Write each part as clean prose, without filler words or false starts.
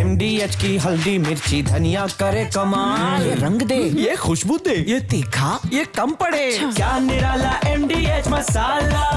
MDH की हल्दी मिर्ची धनिया करे कमाल। ये रंग दे, ये खुशबू दे, ये तीखा, ये कम पड़े। अच्छा। क्या निराला MDH मसाला।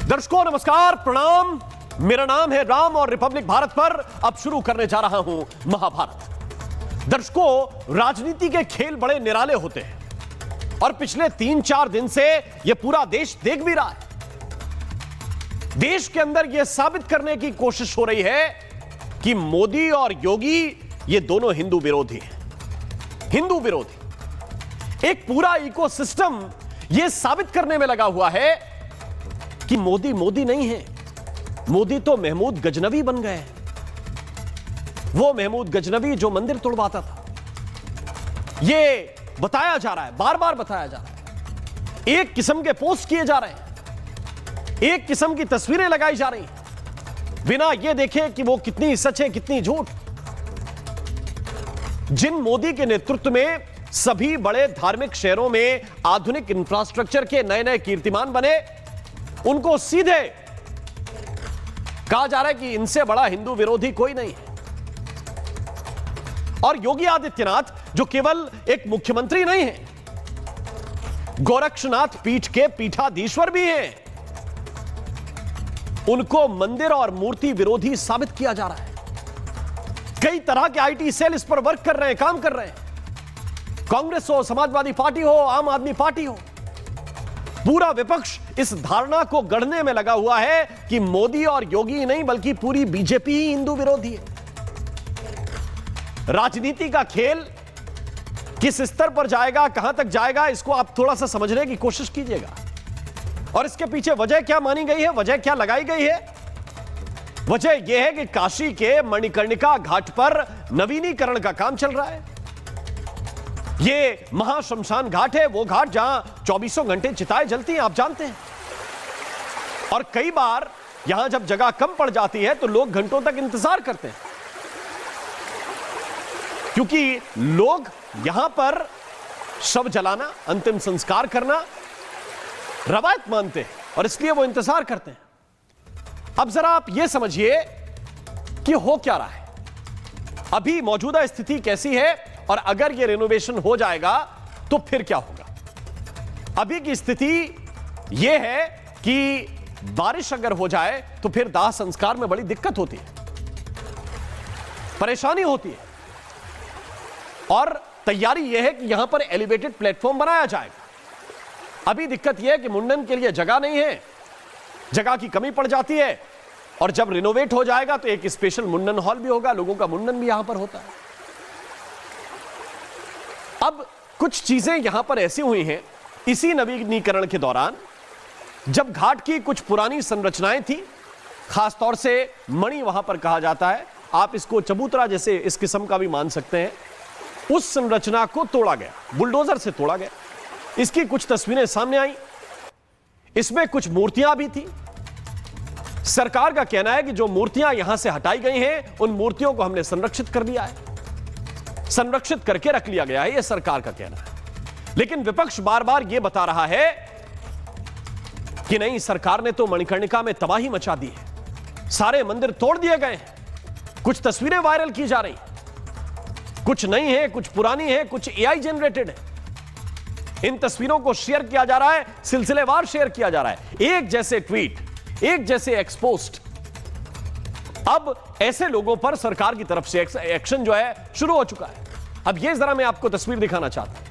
दर्शकों नमस्कार, प्रणाम। मेरा नाम है राम और रिपब्लिक भारत पर अब शुरू करने जा रहा हूं महाभारत। दर्शकों, राजनीति के खेल बड़े निराले होते हैं और पिछले 3-4 दिन से यह पूरा देश देख भी रहा है। देश के अंदर यह साबित करने की कोशिश हो रही है कि मोदी और योगी ये दोनों हिंदू विरोधी हैं। हिंदू विरोधी। एक पूरा इकोसिस्टम यह साबित करने में लगा हुआ है कि मोदी मोदी नहीं है, मोदी तो महमूद गजनवी बन गए। वो महमूद गजनवी जो मंदिर तोड़वाता था। यह बताया जा रहा है, बार बार बताया जा रहा है। एक किस्म के पोस्ट किए जा रहे हैं, एक किस्म की तस्वीरें लगाई जा रही हैं, बिना यह देखे कि वो कितनी सच है कितनी झूठ। जिन मोदी के नेतृत्व में सभी बड़े धार्मिक शहरों में आधुनिक इंफ्रास्ट्रक्चर के नए नए कीर्तिमान बने, उनको सीधे कहा जा रहा है कि इनसे बड़ा हिंदू विरोधी कोई नहीं है। और योगी आदित्यनाथ जो केवल एक मुख्यमंत्री नहीं है, गोरक्षनाथ पीठ के पीठाधीश्वर भी हैं, उनको मंदिर और मूर्ति विरोधी साबित किया जा रहा है। कई तरह के आईटी सेल इस पर वर्क कर रहे हैं, काम कर रहे हैं। कांग्रेस हो, समाजवादी पार्टी हो, आम आदमी पार्टी हो, पूरा विपक्ष इस धारणा को गढ़ने में लगा हुआ है कि मोदी और योगी नहीं बल्कि पूरी बीजेपी ही हिंदू विरोधी है। राजनीति का खेल किस स्तर पर जाएगा, कहां तक जाएगा, इसको आप थोड़ा सा समझने की कोशिश कीजिएगा। और इसके पीछे वजह क्या मानी गई है, वजह क्या लगाई गई है? वजह यह है कि काशी के मणिकर्णिका घाट पर नवीनीकरण का काम चल रहा है। ये महाशमशान घाट है, वो घाट जहां 24 घंटे चिताएं जलती हैं, आप जानते हैं। और कई बार यहां जब जगह कम पड़ जाती है तो लोग घंटों तक इंतजार करते हैं, क्योंकि लोग यहां पर शव जलाना, अंतिम संस्कार करना रवायत मानते हैं और इसलिए वो इंतजार करते हैं। अब जरा आप ये समझिए कि हो क्या रहा है, अभी मौजूदा स्थिति कैसी है और अगर ये रिनोवेशन हो जाएगा तो फिर क्या होगा। अभी की स्थिति यह है कि बारिश अगर हो जाए तो फिर दाह संस्कार में बड़ी दिक्कत होती है, परेशानी होती है। और तैयारी यह है कि यहां पर एलिवेटेड प्लेटफॉर्म बनाया जाएगा। अभी दिक्कत यह है कि मुंडन के लिए जगह नहीं है, जगह की कमी पड़ जाती है। और जब रिनोवेट हो जाएगा तो एक स्पेशल मुंडन हॉल भी होगा, लोगों का मुंडन भी यहां पर होता है। अब कुछ चीजें यहां पर ऐसी हुई हैं इसी नवीनीकरण के दौरान, जब घाट की कुछ पुरानी संरचनाएं थी, खासतौर से मणि वहां पर कहा जाता है, आप इसको चबूतरा जैसे इस किस्म का भी मान सकते हैं, उस संरचना को तोड़ा गया, बुलडोजर से तोड़ा गया। इसकी कुछ तस्वीरें सामने आई, इसमें कुछ मूर्तियां भी थी। सरकार का कहना है कि जो मूर्तियां यहां से हटाई गई हैं, उन मूर्तियों को हमने संरक्षित कर लिया है, संरक्षित करके रख लिया गया है, यह सरकार का कहना है। लेकिन विपक्ष बार बार यह बता रहा है कि नहीं, सरकार ने तो मणिकर्णिका में तबाही मचा दी है, सारे मंदिर तोड़ दिए गए हैं। कुछ तस्वीरें वायरल की जा रही, कुछ नई है, कुछ पुरानी है, कुछ AI जनरेटेड है। इन तस्वीरों को शेयर किया जा रहा है, सिलसिलेवार शेयर किया जा रहा है, एक जैसे ट्वीट, एक जैसे एक्सपोस्ट। अब ऐसे लोगों पर सरकार की तरफ से एक्शन जो है शुरू हो चुका है। अब ये जरा मैं आपको तस्वीर दिखाना चाहता हूं।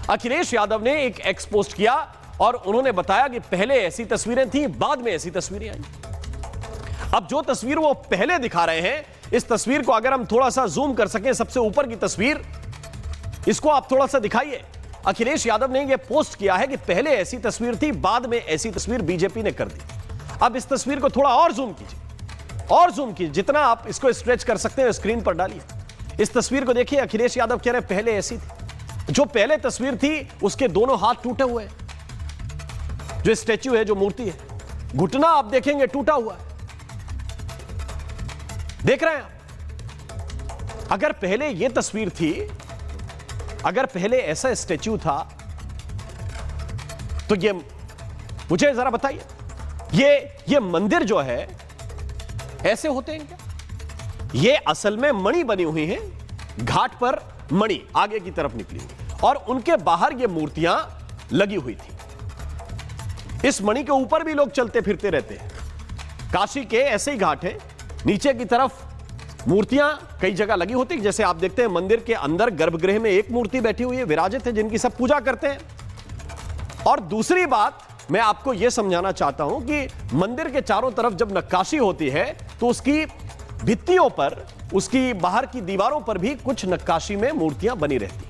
अखिलेश यादव ने एक एक्स पोस्ट किया और उन्होंने बताया कि पहले ऐसी तस्वीरें थी, बाद में ऐसी तस्वीरें आई। अब जो तस्वीर वो पहले दिखा रहे हैं, इस तस्वीर को अगर हम थोड़ा सा जूम कर सकें, सबसे ऊपर की तस्वीर, इसको आप थोड़ा सा दिखाइए। अखिलेश यादव ने यह पोस्ट किया है कि पहले ऐसी तस्वीर थी, बाद में ऐसी तस्वीर बीजेपी ने कर दी। अब इस तस्वीर को थोड़ा और जूम कीजिए, और जूम कीजिए, जितना आप इसको स्ट्रेच कर सकते हैं स्क्रीन पर डालिए। इस तस्वीर को देखिए, अखिलेश यादव कह रहे हैं पहले ऐसी थी। जो पहले तस्वीर थी उसके दोनों हाथ टूटे हुए, जो स्टैच्यू है, जो मूर्ति है, घुटना आप देखेंगे टूटा हुआ है। देख रहे हैं आप? अगर पहले यह तस्वीर थी, अगर पहले ऐसा स्टैच्यू था, तो ये मुझे जरा बताइए, ये मंदिर जो है ऐसे होते हैं क्या? ये असल में मणि बनी हुई है, घाट पर मणि आगे की तरफ निकली हुई, और उनके बाहर ये मूर्तियां लगी हुई थी। इस मणि के ऊपर भी लोग चलते फिरते रहते हैं। काशी के ऐसे ही घाट है, नीचे की तरफ मूर्तियां कई जगह लगी होती है। जैसे आप देखते हैं मंदिर के अंदर गर्भगृह में एक मूर्ति बैठी हुई है, विराजित है, जिनकी सब पूजा करते हैं। और दूसरी बात मैं आपको यह समझाना चाहता हूं कि मंदिर के चारों तरफ जब नक्काशी होती है तो उसकी भित्तियों पर, उसकी बाहर की दीवारों पर भी कुछ नक्काशी में मूर्तियां बनी रहती।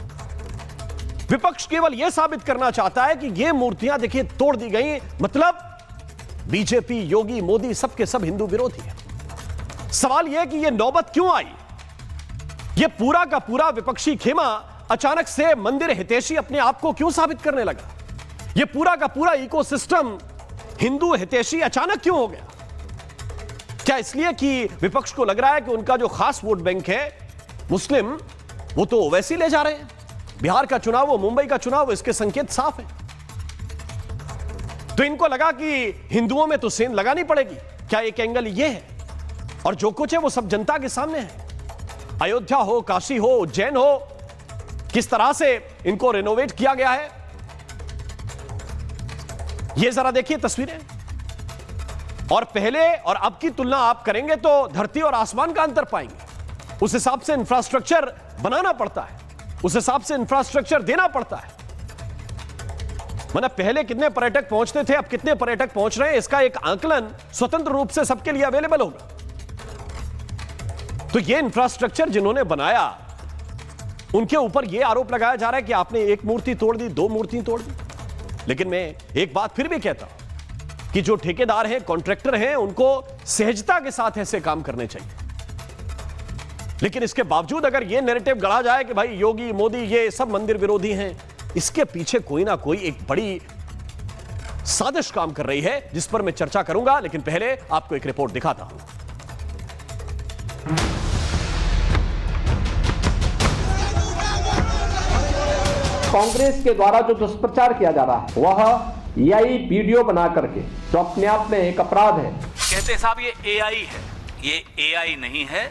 विपक्ष केवल यह साबित करना चाहता है कि यह मूर्तियां देखिए तोड़ दी गई, मतलब बीजेपी, योगी, मोदी सबके सब हिंदू विरोधी है। सवाल यह कि यह नौबत क्यों आई? यह पूरा का पूरा विपक्षी खेमा अचानक से मंदिर हितैषी अपने आप को क्यों साबित करने लगा? यह पूरा का पूरा इकोसिस्टम हिंदू हितैषी अचानक क्यों हो गया? क्या इसलिए कि विपक्ष को लग रहा है कि उनका जो खास वोट बैंक है मुस्लिम, वो तो वैसे ही ले जा रहे हैं? बिहार का चुनाव हो, मुंबई का चुनाव हो, इसके संकेत साफ है। तो इनको लगा कि हिंदुओं में तो सेंध लगानी पड़ेगी। क्या एक एंगल यह है? और जो कुछ है वो सब जनता के सामने है। अयोध्या हो, काशी हो, उज्जैन हो, किस तरह से इनको रेनोवेट किया गया है, ये जरा देखिए तस्वीरें। और पहले और अब की तुलना आप करेंगे तो धरती और आसमान का अंतर पाएंगे। उस हिसाब से इंफ्रास्ट्रक्चर बनाना पड़ता है, उस हिसाब से इंफ्रास्ट्रक्चर देना पड़ता है। मतलब पहले कितने पर्यटक पहुंचते थे, अब कितने पर्यटक पहुंच रहे हैं, इसका एक आंकलन स्वतंत्र रूप से सबके लिए अवेलेबल होगा। तो यह इंफ्रास्ट्रक्चर जिन्होंने बनाया, उनके ऊपर यह आरोप लगाया जा रहा है कि आपने एक मूर्ति तोड़ दी, दो मूर्ति तोड़ दी। लेकिन मैं एक बात फिर भी कहता हूं कि जो ठेकेदार हैं, कॉन्ट्रैक्टर हैं, उनको सहजता के साथ ऐसे काम करने चाहिए। लेकिन इसके बावजूद अगर यह नैरेटिव गढ़ा जाए कि भाई योगी, मोदी ये सब मंदिर विरोधी हैं, इसके पीछे कोई ना कोई एक बड़ी साजिश काम कर रही है, जिस पर मैं चर्चा करूंगा। लेकिन पहले आपको एक रिपोर्ट दिखाता हूं। कांग्रेस के द्वारा जो दुष्प्रचार किया जा रहा है वह यही वीडियो बना करके, जो अपने आप में एक अपराध है। कहते हैं साहब ये एआई है, ये एआई नहीं है,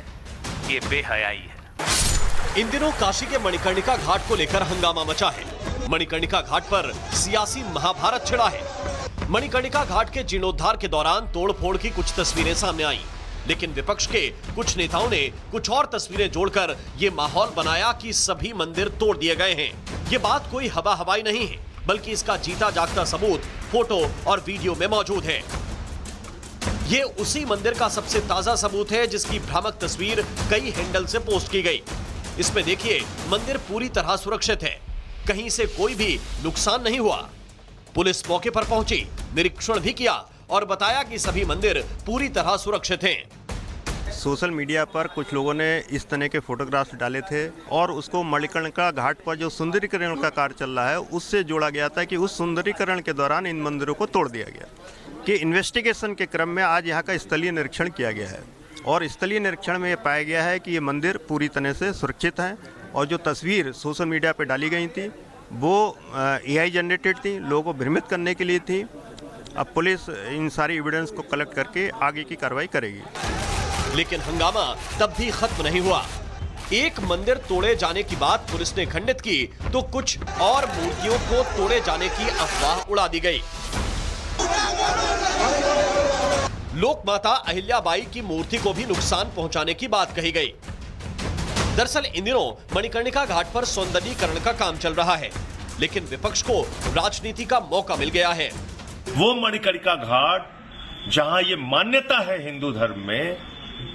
ये बेहयाई है। इन दिनों काशी के मणिकर्णिका घाट को लेकर हंगामा मचा है। मणिकर्णिका घाट पर सियासी महाभारत छिड़ा है। मणिकर्णिका घाट के जीर्णोद्धार के दौरान तोड़फोड़ की कुछ तस्वीरें सामने आई, लेकिन विपक्ष के कुछ नेताओं ने कुछ और तस्वीरें जोड़कर यह माहौल बनाया कि सभी मंदिर तोड़ दिए गए हैं। ये बात कोई हवा हवाई नहीं है, बल्कि इसका जीता जागता सबूत फोटो और वीडियो में मौजूद है। ये उसी मंदिर का सबसे ताजा सबूत है जिसकी भ्रामक तस्वीर कई हैंडल से पोस्ट की गई। इसमें देखिए, मंदिर पूरी तरह सुरक्षित है, कहीं से कोई भी नुकसान नहीं हुआ। पुलिस मौके पर पहुंची, निरीक्षण भी किया और बताया कि सभी मंदिर पूरी तरह सुरक्षित हैं। सोशल मीडिया पर कुछ लोगों ने इस तरह के फोटोग्राफ्स डाले थे और उसको मणिकर्णिका घाट पर जो सुंदरीकरण का कार्य चल रहा है उससे जोड़ा गया था कि उस सुंदरीकरण के दौरान इन मंदिरों को तोड़ दिया गया। कि इन्वेस्टिगेशन के क्रम में आज यहाँ का स्थलीय निरीक्षण किया गया है और स्थलीय निरीक्षण में ये पाया गया है कि ये मंदिर पूरी तरह से सुरक्षित हैं और जो तस्वीर सोशल मीडिया पर डाली गई थी वो AI जनरेटेड थी, लोगों को भ्रमित करने के लिए थी। अब पुलिस इन सारी एविडेंस को कलेक्ट करके आगे की कार्रवाई करेगी। लेकिन हंगामा तब भी खत्म नहीं हुआ। एक मंदिर तोड़े जाने की बात पुलिस ने खंडित की तो कुछ और मूर्तियों को तोड़े जाने की अफवाह उड़ा दी गई। लोक माता अहिल्याबाई की मूर्ति को भी नुकसान पहुंचाने की बात कही गई। दरअसल इन दिनों मणिकर्णिका घाट पर सौंदर्यीकरण का काम चल रहा है, लेकिन विपक्ष को राजनीति का मौका मिल गया है। वो मणिकर्णिका घाट जहां ये मान्यता है हिंदू धर्म में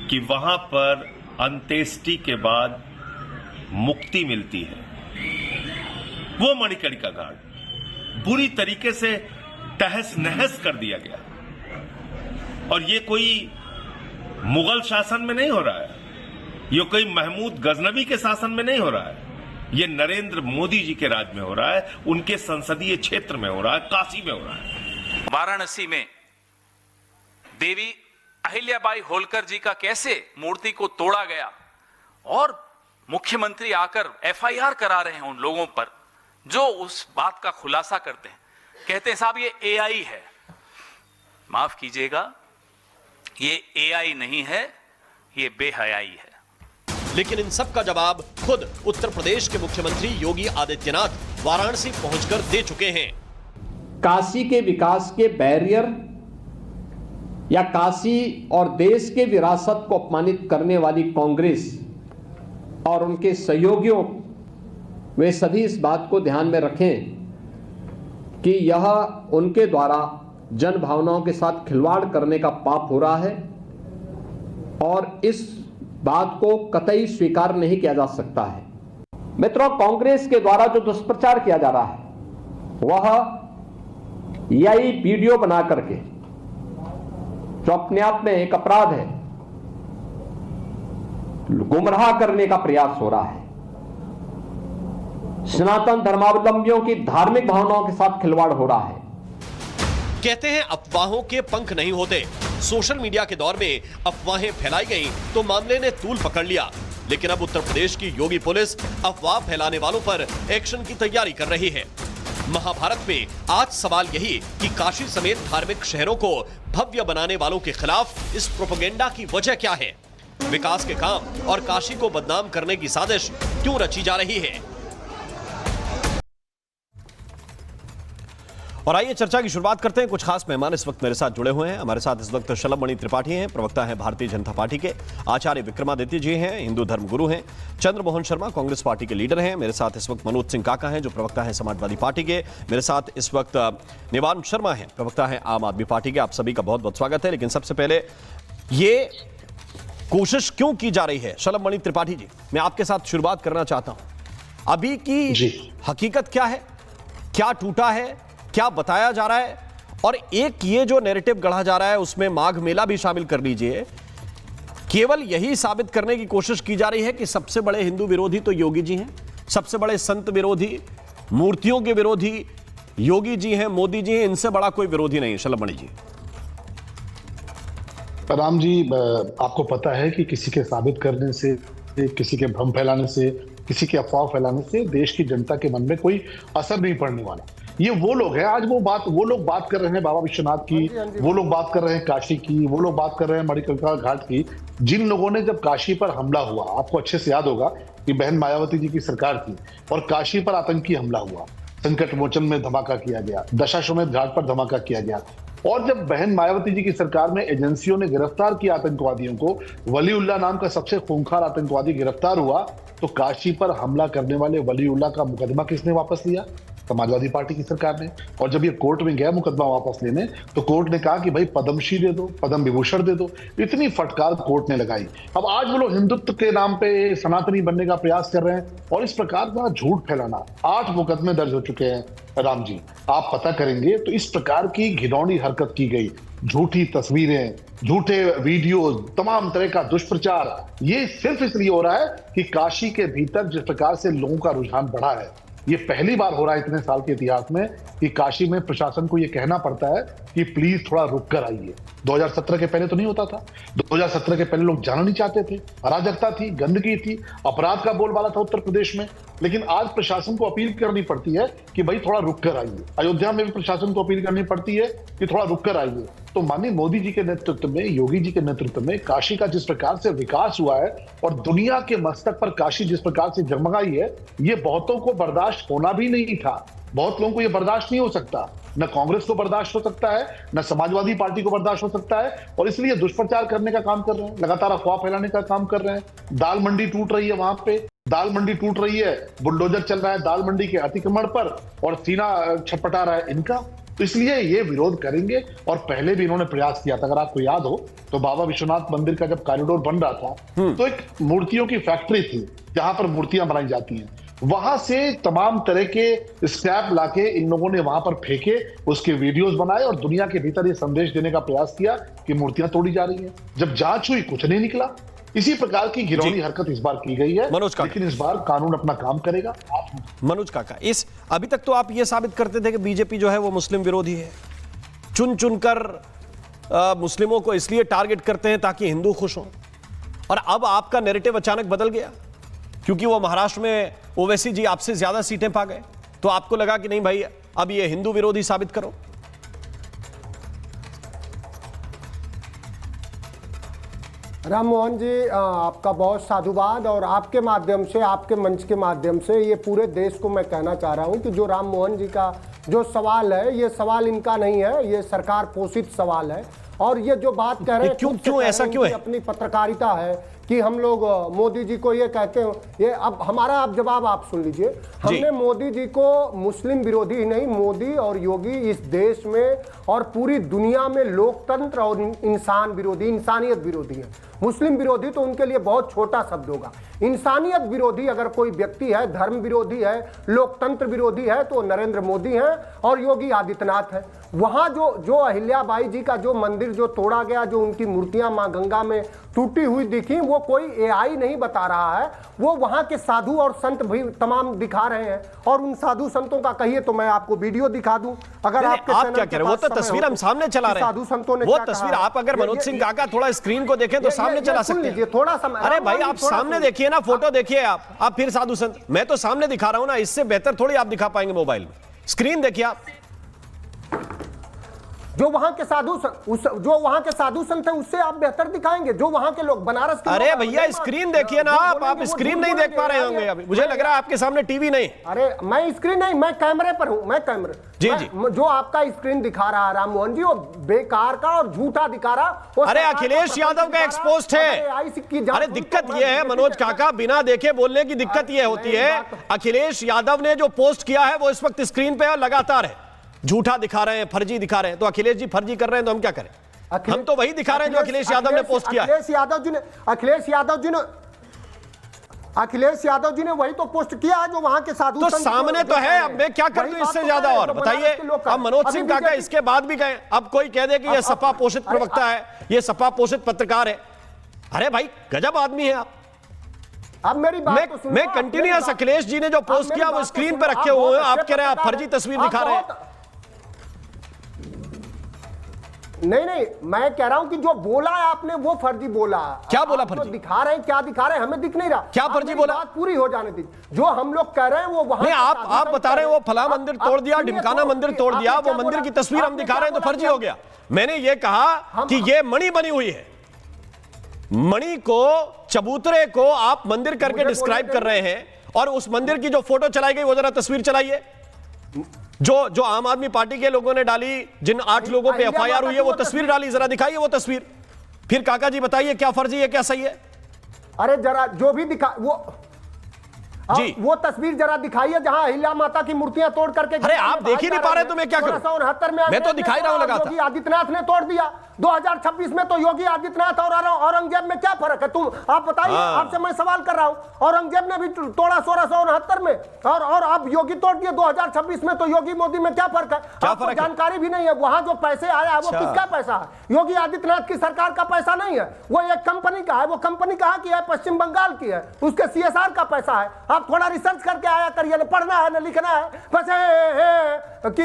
कि वहां पर अंत्येष्टि के बाद मुक्ति मिलती है, वो मणिकर्णिका घाट बुरी तरीके से तहस नहस कर दिया गया। और ये कोई मुगल शासन में नहीं हो रहा है, ये कोई महमूद गजनवी के शासन में नहीं हो रहा है, ये नरेंद्र मोदी जी के राज में हो रहा है, उनके संसदीय क्षेत्र में हो रहा है, काशी में हो रहा है। वाराणसी में देवी अहिल्याबाई होलकर जी का कैसे मूर्ति को तोड़ा गया और मुख्यमंत्री आकर एफआईआर करा रहे हैं उन लोगों पर जो उस बात का खुलासा करते हैं, कहते हैं साहब ये एआई है। माफ कीजिएगा, ये एआई नहीं है, ये बेहयाई है। लेकिन इन सब का जवाब खुद उत्तर प्रदेश के मुख्यमंत्री योगी आदित्यनाथ वाराणसी पहुंचकर दे चुके हैं। काशी के विकास के बैरियर या काशी और देश के विरासत को अपमानित करने वाली कांग्रेस और उनके सहयोगियों, वे सभी इस बात को ध्यान में रखें कि यह उनके द्वारा जन भावनाओं के साथ खिलवाड़ करने का पाप हो रहा है और इस बात को कतई स्वीकार नहीं किया जा सकता है। मित्रों, कांग्रेस के द्वारा जो दुष्प्रचार किया जा रहा है वह यही वीडियो बना करके, जो अपने आप में एक अपराध है, गुमराह करने का प्रयास हो रहा है। सनातन धर्मावलंबियों की धार्मिक भावनाओं के साथ खिलवाड़ हो रहा है। कहते हैं अफवाहों के पंख नहीं होते। सोशल मीडिया के दौर में अफवाहें फैलाई गई तो मामले ने तूल पकड़ लिया, लेकिन अब उत्तर प्रदेश की योगी पुलिस अफवाह फैलाने वालों पर एक्शन की तैयारी कर रही है। महाभारत में आज सवाल यही कि काशी समेत धार्मिक शहरों को भव्य बनाने वालों के खिलाफ इस प्रोपेगेंडा की वजह क्या है? विकास के काम और काशी को बदनाम करने की साजिश क्यों रची जा रही है? और आइए चर्चा की शुरुआत करते हैं। कुछ खास मेहमान इस वक्त मेरे साथ जुड़े हुए हैं। हमारे साथ इस वक्त शलभ मणि त्रिपाठी हैं, प्रवक्ता हैं भारतीय जनता पार्टी के। आचार्य विक्रमादित्य जी हैं, हिंदू धर्म गुरु हैं। चंद्रमोहन शर्मा कांग्रेस पार्टी के लीडर हैं। मेरे साथ इस वक्त मनोज सिंह काका हैं, जो प्रवक्ता हैं समाजवादी पार्टी के। मेरे साथ इस वक्त निवान शर्मा हैं, प्रवक्ता हैं आम आदमी पार्टी के। आप सभी का बहुत बहुत स्वागत है। लेकिन सबसे पहले ये कोशिश क्यों की जा रही है? शलभ मणि त्रिपाठी जी, मैं आपके साथ शुरुआत करना चाहता हूं। अभी की हकीकत क्या है? क्या टूटा है? क्या बताया जा रहा है? और एक ये जो नैरेटिव गढ़ा जा रहा है उसमें माघ मेला भी शामिल कर लीजिए। केवल यही साबित करने की कोशिश की जा रही है कि सबसे बड़े हिंदू विरोधी तो योगी जी हैं, सबसे बड़े संत विरोधी, मूर्तियों के विरोधी योगी जी हैं, मोदी जी हैं, इनसे बड़ा कोई विरोधी नहीं है। शलभ मणि जी। राम जी, आपको पता है कि किसी के साबित करने से, किसी के भ्रम फैलाने से, किसी के अफवाह फैलाने से देश की जनता के मन में कोई असर नहीं पड़ने वाला। ये वो लोग हैं, आज वो लोग बात कर रहे हैं बाबा विश्वनाथ की, वो लोग बात कर रहे हैं काशी की, वो लोग बात कर रहे हैं मणिकर्णिका घाट की। जिन लोगों ने जब काशी पर हमला हुआ, आपको अच्छे से याद होगा कि बहन मायावती जी की सरकार थी और काशी पर आतंकी हमला हुआ, संकट मोचन में धमाका किया गया, दशाश्वमेध घाट पर धमाका किया गया। और जब बहन मायावती जी की सरकार में एजेंसियों ने गिरफ्तार किया आतंकवादियों को, वलीउल्लाह नाम का सबसे खूंखार आतंकवादी गिरफ्तार हुआ, तो काशी पर हमला करने वाले वलीउल्लाह का मुकदमा किसने वापस लिया? समाजवादी पार्टी की सरकार ने। और जब ये कोर्ट में गया मुकदमा वापस लेने, तो कोर्ट ने कहा कि भाई पद्मश्री दे दो, पद्म विभूषण दे दो। इतनी फटकार कोर्ट ने लगाई। अब आज वो लोग हिंदुत्व के नाम पे सनातनी बनने का प्रयास कर रहे हैं और इस प्रकार का झूठ फैलाना। 8 मुकदमे दर्ज हो चुके हैं राम जी, आप पता करेंगे तो इस प्रकार की घिनौनी हरकत की गई, झूठी तस्वीरें, झूठे वीडियो, तमाम तरह का दुष्प्रचार, ये सिर्फ इसलिए हो रहा है कि काशी के भीतर जिस प्रकार से लोगों का रुझान बढ़ा है, ये पहली बार हो रहा है इतने साल के इतिहास में कि काशी में प्रशासन को ये कहना पड़ता है कि प्लीज थोड़ा रुक कर आइए। 2017 के पहले तो नहीं होता था। 2017 के पहले लोग जाना नहीं चाहते थे, अराजकता थी, गंदगी थी, अपराध का बोलबाला था उत्तर प्रदेश में। लेकिन आज प्रशासन को अपील करनी पड़ती है कि भाई थोड़ा रुक कर आइए। अयोध्या में भी प्रशासन को अपील करनी पड़ती है कि थोड़ा रुक कर आइए। तो माननीय मोदी जी के नेतृत्व में, योगी जी के नेतृत्व में काशी का जिस प्रकार से विकास हुआ है और दुनिया के मस्तक पर काशी जिस प्रकार से जगमगाई है, ये बहुतों को बर्दाश्त होना भी नहीं था। बहुत लोगों को ये बर्दाश्त नहीं हो सकता, न कांग्रेस को बर्दाश्त हो सकता है, न समाजवादी पार्टी को बर्दाश्त हो सकता है, और इसलिए दुष्प्रचार करने का काम कर रहे हैं, लगातार अफवाह फैलाने का काम कर रहे हैं। दाल मंडी टूट रही है, वहां पे दाल मंडी टूट रही है, बुलडोजर चल रहा है दाल मंडी के अतिक्रमण पर और सीना छटपटा रहा है इनका। तो इसलिए ये विरोध करेंगे। और पहले भी इन्होंने प्रयास किया था, अगर आपको याद हो तो बाबा विश्वनाथ मंदिर का जब कॉरिडोर बन रहा था तो एक मूर्तियों की फैक्ट्री थी जहां पर मूर्तियां बनाई जाती हैं। वहां से तमाम तरह के स्क्रैप लाके इन लोगों ने वहां पर फेंके, उसके वीडियोस बनाए और दुनिया के भीतर ये संदेश देने का प्रयास किया कि मूर्तियां तोड़ी जा रही हैं। जब जांच हुई कुछ नहीं निकला। इसी प्रकार की घिनौनी हरकत इस बार की गई है, लेकिन इस बार कानून अपना काम करेगा। मनोज काका, इस अभी तक तो आप ये साबित करते थे कि बीजेपी जो है वो मुस्लिम विरोधी है, चुन चुनकर मुस्लिमों को इसलिए टारगेट करते हैं ताकि हिंदू खुश हों। और अब आपका नैरेटिव अचानक बदल गया क्योंकि वो महाराष्ट्र में ओवैसी जी आपसे ज्यादा सीटें पा गए, तो आपको लगा कि नहीं भाई अब ये हिंदू विरोधी साबित करो। राम मोहन जी, आपका बहुत साधुवाद। और आपके माध्यम से, आपके मंच के माध्यम से ये पूरे देश को मैं कहना चाह रहा हूं कि जो राम मोहन जी का जो सवाल है, ये सवाल इनका नहीं है, ये सरकार पोषित सवाल है। और ये जो बात कह रहे हैं, क्यों ऐसा क्यों है? अपनी पत्रकारिता है कि हम लोग मोदी जी को ये कहते हैं, ये अब हमारा आप जवाब आप सुन लीजिए। हमने मोदी जी को मुस्लिम विरोधी ही नहीं, मोदी और योगी इस देश में और पूरी दुनिया में लोकतंत्र और इंसान विरोधी, इंसानियत विरोधी है। मुस्लिम विरोधी तो उनके लिए बहुत छोटा शब्द होगा। इंसानियत विरोधी अगर कोई व्यक्ति है, धर्म विरोधी है, लोकतंत्र विरोधी है, तो नरेंद्र मोदी हैं और योगी आदित्यनाथ है। वहां जो अहिल्याबाई जी का जो मंदिर जो तोड़ा गया, जो उनकी मूर्तियां मां गंगा में टूटी हुई दिखी, वो कोई एआई नहीं बता रहा है, वो वहां के साधु और संत भी तमाम दिखा रहे हैं। और उन साधु संतों का कहिए तो मैं आपको वीडियो दिखा दूं, अगर आप क्या कह रहे हैं? वो तो तस्वीर हम सामने चला रहे हैं, साधु संतों ने वो तस्वीर आप अगर मनोज सिंह काका थोड़ा स्क्रीन को देखें तो सामने चला सकते हैं थोड़ा सा। अरे भाई आप सामने देखिए ना, फोटो देखिए आप फिर साधु संत। मैं तो सामने दिखा रहा हूं ना, इससे बेहतर थोड़ी आप दिखा पाएंगे मोबाइल में। स्क्रीन देखिए आप। जो वहां के साधु संत है उससे आप बेहतर दिखाएंगे। जो वहां के लोग बनारस के, अरे भैया स्क्रीन देखिए ना आप स्क्रीन नहीं देख पा रहे होंगे अभी, मुझे लग रहा है आपके सामने टीवी नहीं। अरे मैं स्क्रीन नहीं, मैं कैमरे पर हूं, मैं कैमरे जी। जो आपका स्क्रीन दिखा रहा है राम मोहन जी, वो बेकार का और झूठा दिखा रहा। अरे अखिलेश यादव का एक्सपोस्ट है। अरे दिक्कत ये है मनोज काका, बिना देखे बोलने की दिक्कत ये होती है। अखिलेश यादव ने जो पोस्ट किया है वो इस वक्त स्क्रीन पे लगातार है, झूठा दिखा रहे हैं, फर्जी दिखा रहे हैं। तो अखिलेश जी फर्जी कर रहे हैं तो हम क्या करें? हम तो वही दिखा रहे हैं जो अखिलेश यादव ने पोस्ट किया है। अखिलेश यादव जी ने वही तो पोस्ट किया है जो वहां के साधु तो सामने तो है। अब मैं क्या कर दूं इससे ज्यादा? और बताइए, अब मनोज सिंह काका इसके बाद भी गए, अब कोई कह दे कि ये सपा पोषित प्रवक्ता है, ये सपा पोषित पत्रकार है। अरे भाई गजब आदमी है आप। अब मेरी बात तो सुनो। मैं कंटिन्यूअस अखिलेश जी ने जो पोस्ट किया वो स्क्रीन पर रखे हुए हैं, आप कह रहे हैं आप फर्जी तस्वीर दिखा रहे हैं। नहीं, मैं कह रहा हूं कि जो बोला है आपने वो फर्जी बोला। क्या बोला फर्जी? दिखा रहे हैं, क्या दिखा रहे हैं हमें दिख नहीं रहा। क्या फर्जी बोला? बात पूरी हो जाने दीजिए। जो हम लोग कह रहे हैं वो वहां नहीं, आप बता रहे हैं वो फला मंदिर तोड़ दिया, ढिमकाना मंदिर तोड़ दिया, वो मंदिर की तस्वीर हम दिखा रहे हैं तो फर्जी हो गया। मैंने ये कहा कि ये मणि बनी हुई है, मणि को, चबूतरे को आप मंदिर करके डिस्क्राइब कर रहे हैं, और उस मंदिर की जो फोटो चलाई गई वो जरा तस्वीर चलाइए, जो आम आदमी पार्टी के लोगों ने डाली, जिन 8 लोगों पे एफआईआर हुई है, वो तस्वीर डाली, जरा दिखाइए वो तस्वीर। फिर काका जी बताइए क्या फर्जी है क्या सही है? अरे जरा जो भी दिखा जी, वो तस्वीर जरा दिखाइए जहां अहिल्या माता की मूर्तियां तोड़ करके। अरे आप देख ही नहीं पा रहे तो मैं क्या करूं? 1969 में मैं तो दिखाई रहा हूं लगातार। योगी आदित्यनाथ ने तोड़ दिया। 2026 में तो योगी आदित्यनाथ और औरंगजेब में क्या फर्क है? तुम आप बताइए, आपसे मैं सवाल कर रहा हूं। औरंगजेब ने भी तोड़ा 1669 में, और अब योगी तोड़ दिए 2026 में, तो योगी मोदी में क्या फर्क है? आपको जानकारी भी नहीं है। वहां जो पैसे आया है वो किसका पैसा है? योगी आदित्यनाथ की सरकार का पैसा नहीं है, वो एक कंपनी का है। वो कंपनी कहां की है? पश्चिम बंगाल की है, उसके सीएसआर का पैसा है। आप थोड़ा रिसर्च करके आया करिए, न पढ़ना है न लिखना है, बस कि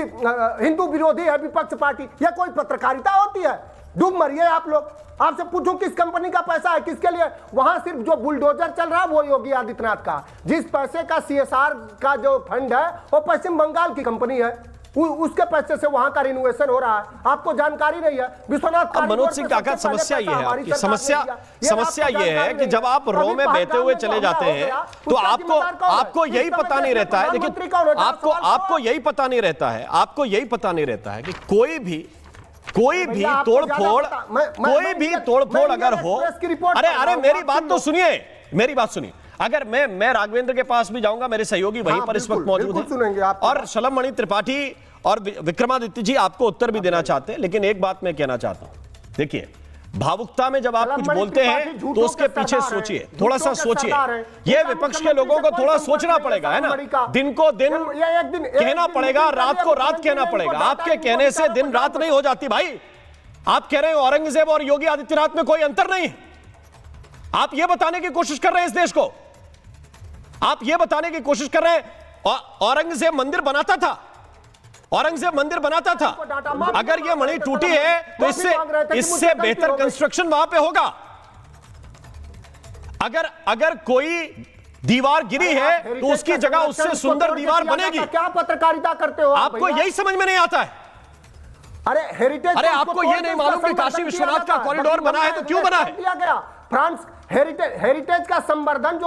हिंदू विरोधी है विपक्ष पार्टी। यह कोई पत्रकारिता होती है? डूब मरिए आप लोग। आपसे पूछूं किस कंपनी का पैसा है, किसके लिए? वहां सिर्फ जो बुलडोजर चल रहा है वो योगी आदित्यनाथ का। जिस पैसे का सीएसआर का जो फंड है वो पश्चिम बंगाल की कंपनी है, उसके पैसे से वहां का रिनोवेशन हो रहा है। आपको जानकारी नहीं है। विश्वनाथ मनोज सिंह काका, समस्या ये है आपकी, समस्या ये है कि जब आप रो में बहते हुए चले जाते हैं तो आपको यही पता नहीं रहता है। देखिए, आपको यही पता नहीं रहता है, आपको यही पता नहीं रहता है कि कोई भी तोड़फोड़ अगर हो। अरे मेरी बात तो सुनिए, मेरी बात सुनिए। अगर मैं राघवेंद्र के पास भी जाऊंगा, मेरे सहयोगी वहीं पर इस वक्त मौजूद हैं, और शलभ मणि त्रिपाठी और विक्रमादित्य जी आपको उत्तर भी देना चाहते हैं। लेकिन एक बात मैं कहना चाहता हूं, देखिए, भावुकता में जब आप कुछ बोलते हैं तो उसके पीछे सोचिए, थोड़ा सा सोचिए। ये विपक्ष के लोगों को थोड़ा सोचना पड़ेगा, है ना? दिन को दिन कहना पड़ेगा, रात को रात कहना पड़ेगा। आपके कहने से दिन रात नहीं हो जाती भाई। आप कह रहे हैं औरंगजेब और योगी आदित्यनाथ में कोई अंतर नहीं। आप ये बताने की कोशिश कर रहे हैं इस देश को, आप ये बताने की कोशिश कर रहे हैं औरंगजेब मंदिर बनाता था, औरंगजेब मंदिर बनाता था। अगर ये मणि टूटी है तो इससे बेहतर कंस्ट्रक्शन वहां पे होगा। अगर कोई दीवार गिरी है तो उसकी जगह उससे सुंदर दीवार बनेगी। क्या पत्रकारिता करते हो आपको यही समझ में नहीं आता है? अरे हेरिटेज, अरे आपको ये नहीं मालूम कि काशी विश्वनाथ का कॉरिडोर बना है तो क्यों बना है? दिया गया फ्रांस हेरिटेज का संवर्धन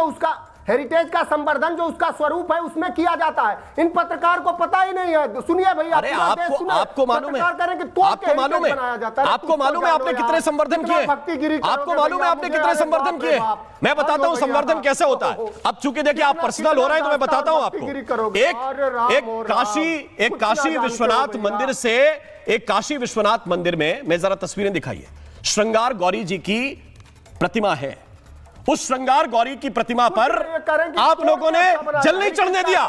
जो उसका स्वरूप है उसमें किया जाता है। इन पत्रकार को पता ही नहीं है। सुनिए भैया, अरे आपको मालूम है, आपको मालूम है आपने कितने संवर्धन किए? आपको मालूम है आपने कितने संवर्धन किए? मैं बताता हूं संवर्धन कैसे होता है। अब चूंकि देखिए आप पर्सनल हो रहे हैं तो मैं बताता हूं आपको। एक काशी विश्वनाथ मंदिर से, एक काशी विश्वनाथ मंदिर में मैं जरा तस्वीरें दिखाइए। श्रृंगार गौरी जी की प्रतिमा है। उस श्रृंगार गौरी की प्रतिमा पर आप लोगों ने जल नहीं चढ़ने दिया।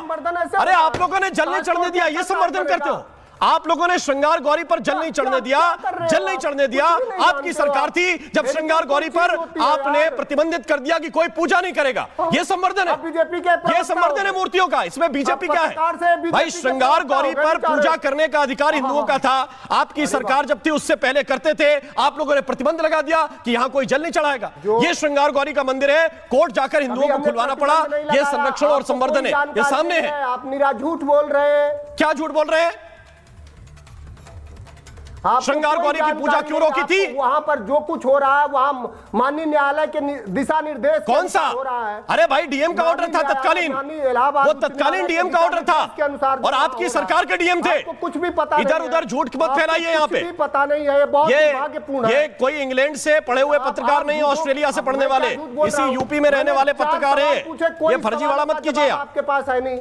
अरे आप लोगों ने जल नहीं चढ़ने दिया, ये संवर्धन करते हो? आप लोगों ने श्रृंगार गौरी पर जल नहीं चढ़ने दिया, जल नहीं चढ़ने दिया। आपकी सरकार थी जब श्रृंगार गौरी पर आपने प्रतिबंधित कर दिया कि कोई पूजा नहीं करेगा। यह संवर्धन है, यह संवर्धन है मूर्तियों का। इसमें बीजेपी क्या है भाई? श्रृंगार गौरी पर पूजा करने का अधिकार हिंदुओं का था। आपकी सरकार जब थी उससे पहले करते थे, आप लोगों ने प्रतिबंध लगा दिया कि यहां कोई जल नहीं चढ़ाएगा। यह श्रृंगार गौरी का मंदिर है, कोर्ट जाकर हिंदुओं को खुलवाना पड़ा। यह संरक्षण और संवर्धन है, यह सामने है। आप निरा झूठ बोल रहे हैं। क्या झूठ बोल रहे हैं? श्रृंगार गौरी की पूजा क्यों रोकी थी? वहां पर जो कुछ हो रहा है वहां माननीय न्यायालय के दिशा निर्देश कौन सा हो रहा है? अरे भाई डीएम का ऑर्डर था तत्कालीन, वो तत्कालीन डीएम का ऑर्डर था और आपकी सरकार के डीएम थे। कुछ भी पता, इधर उधर झूठ मत फैलाइए यहाँ पे। पता नहीं है, बहुत दुर्भाग्यपूर्ण है। ये कोई इंग्लैंड से पढ़े हुए पत्रकार नहीं, ऑस्ट्रेलिया से पढ़ने वाले, इसी यूपी में रहने वाले पत्रकार है। ये फर्जीवाड़ा मत कीजिए। आपके पास है नहीं?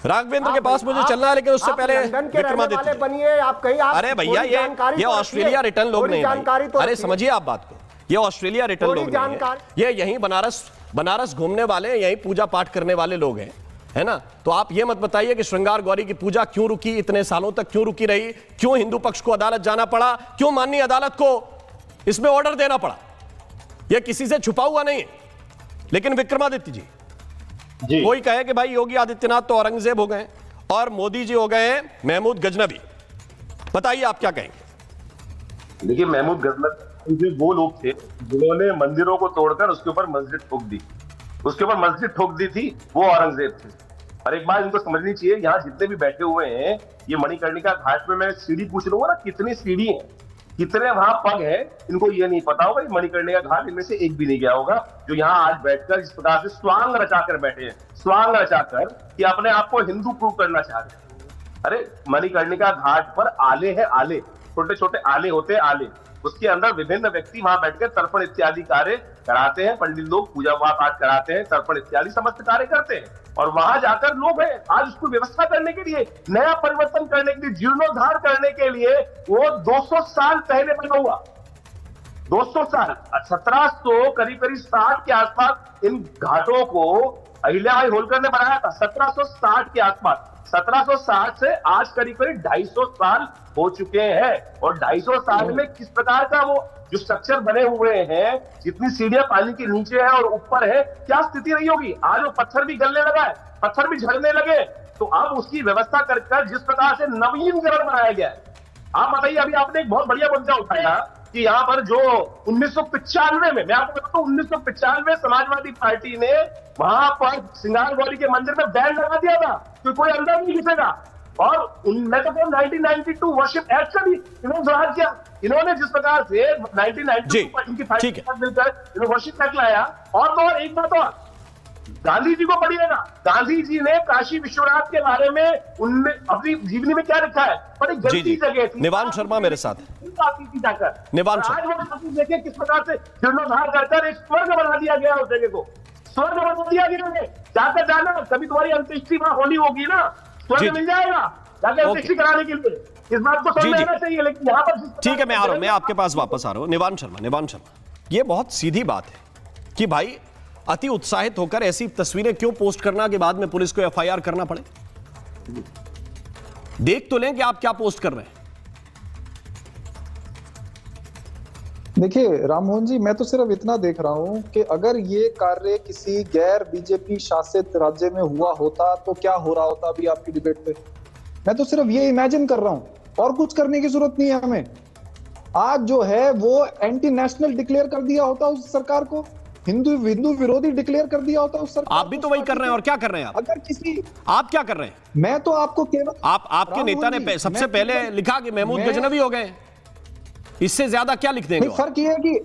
राघवेंद्र के पास मुझे चलना है, लेकिन उससे पहले विक्रमादित्य बनिए। आप कहीं अरे भैया ये ऑस्ट्रेलिया रिटर्न लोग नहीं है। अरे समझिए आप बात को, ये ऑस्ट्रेलिया रिटर्न लोग नहीं है। ये यहीं बनारस घूमने वाले, यहीं पूजा पाठ करने वाले लोग हैं, है ना? तो आप ये मत बताइए कि श्रृंगार गौरी की पूजा क्यों रुकी, इतने सालों तक क्यों रुकी रही, क्यों हिंदू पक्ष को अदालत जाना पड़ा, क्यों माननीय अदालत को इसमें ऑर्डर देना पड़ा। यह किसी से छुपा हुआ नहीं है। लेकिन विक्रमादित्य जी, कोई कहे कि भाई योगी आदित्यनाथ तो औरंगजेब हो गए और मोदी जी हो गए महमूद गजनबी। बताइए आप क्या कहेंगे? देखिए, महमूद गजनबी वो लोग थे जिन्होंने मंदिरों को तोड़कर उसके ऊपर मस्जिद ठोक दी थी, वो औरंगजेब थे। और एक बात इनको समझनी चाहिए, यहाँ जितने भी बैठे हुए हैं, ये मणिकर्णिका घाट में मैं सीढ़ी पूछ लूंगा ना, कितनी सीढ़ी है, कितने वहां पग है, इनको ये नहीं पता होगा। मणिकर्णिका घाट इनमें से एक भी नहीं गया होगा जो यहाँ आज बैठकर इस प्रकार से स्वांग रचाकर बैठे हैं, स्वांग रचाकर कि अपने आप को हिंदू प्रूव करना चाह रहे हैं। अरे मणिकर्णिका घाट पर आले है, आले, छोटे छोटे आले होते हैं, आले, उसके अंदर विभिन्न व्यक्ति वहां बैठकर तर्पण इत्यादि कार्य कराते हैं। पंडित लोग पूजा पाठ कराते हैं, तर्पण इत्यादि समस्त कार्य करते हैं। और वहां जाकर लोग हैं आज उसको व्यवस्था करने के लिए, नया परिवर्तन करने के लिए, जीर्णोद्धार करने के लिए। वो 200 साल पहले बना हुआ, 200 साल, 1700 करीब 60 के आसपास इन घाटों को अहिल्याबाई होलकर ने बनाया था। 1760 के आसपास, 1760 से आज करीब 250 साल हो चुके हैं। और 250 साल में किस प्रकार का वो जो स्ट्रक्चर बने हुए हैं, जितनी सीढ़ियां पानी के नीचे है और ऊपर है, क्या स्थिति रही होगी। आज वो पत्थर भी गलने लगा है, पत्थर भी झड़ने लगे। तो अब उसकी व्यवस्था कर जिस प्रकार से नवीनीकरण बनाया गया है। आप बताइए, अभी आपने एक बहुत बढ़िया मुद्दा उठाया कि यहाँ पर जो 1995 में, मैं आपको बताता हूँ, 1995 समाजवादी पार्टी ने वहां पर श्रृंगार गौरी के मंदिर में बैन लगा दिया था कि कोई अंदर नहीं घुसेगा। और मैं तो 1992 वर्शिप एक्ट का भी इन्होंने सुधार किया। इन्होंने जिस प्रकार से 1992 इनकी पार्टी के साथ मिलकर वर्शिप एक्ट लाया। और एक बात और, गांधी जी को पढ़िएगा, गांधी जी ने काशी विश्वनाथ के बारे में उनने अपनी जीवनी में क्या लिखा है, बड़ी गलती जगह थी। निवान शर्मा मेरे साथ जाकर निवान आज वो देखिए किस प्रकार से जीर्णोद्धार कर एक स्वर्ग बना दिया गया, उस जगह को स्वर्ग बना दिया गया। जाकर जाना, कभी तुम्हारी अंत्येष्टि वहां होनी होगी ना, स्वर्ग मिल जाएगा जाकर अंत्येष्टि कराने के लिए। इस बात को समझ लेना चाहिए। लेकिन यहाँ पर ठीक है, मैं आ रहा हूं, मैं आपके पास वापस आ रहा हूं। निवान शर्मा, ये बहुत सीधी बात है कि भाई अति उत्साहित होकर ऐसी तस्वीरें क्यों पोस्ट करना कि बाद में पुलिस को एफआईआर करना पड़े। देख तो लें कि आप क्या पोस्ट कर रहे हैं। देखिए राममोहन जी, मैं तो सिर्फ इतना देख रहा हूं कि अगर ये कार्य किसी गैर बीजेपी शासित राज्य में हुआ होता तो क्या हो रहा होता अभी आपकी डिबेट पे। मैं तो सिर्फ ये इमेजिन कर रहा हूं और कुछ करने की जरूरत नहीं है हमें। आज जो है वो एंटी नेशनल डिक्लेयर कर दिया होता उस सरकार को, हिंदू विरोधी डिक्लेयर कर दिया होता उस सरकार। आप भी तो वही कर रहे हैं, और क्या कर रहे हैं आप? अगर किसी आप क्या कर रहे हैं? मैं तो आपको केवल आपके नेता ने सबसे पहले लिखा कि महमूद गजनवी हो गए, इससे ज्यादा क्या लिख देंगे? फर्क ये है कि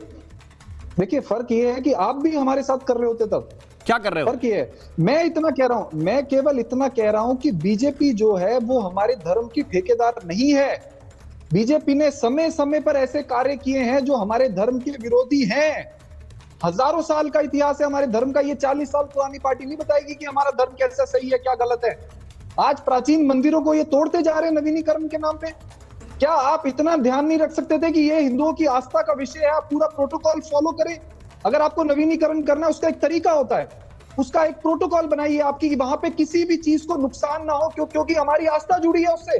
देखिए, फर्क ये है कि आप भी हमारे साथ कर रहे होते तब। क्या कर रहे हो? फर्क ये है, मैं इतना कह रहा हूं, मैं केवल इतना कह रहा हूं कि बीजेपी जो है वो हमारे धर्म की ठेकेदार नहीं है। बीजेपी ने समय समय पर ऐसे कार्य किए हैं जो हमारे धर्म के विरोधी हैं। हजारों साल का इतिहास है हमारे धर्म का, ये 40 साल पुरानी पार्टी नहीं बताएगी कि हमारा धर्म कैसा सही है क्या गलत है। आज प्राचीन मंदिरों को ये तोड़ते जा रहे हैं नवीनीकरण के नाम पे। क्या आप इतना ध्यान नहीं रख सकते थे कि ये हिंदुओं की आस्था का विषय है, आप पूरा प्रोटोकॉल फॉलो करें। अगर आपको नवीनीकरण करना है उसका एक तरीका होता है, उसका एक प्रोटोकॉल बनाइए आपकी, वहां पे किसी भी चीज को नुकसान ना हो, क्योंकि हमारी आस्था जुड़ी है उससे।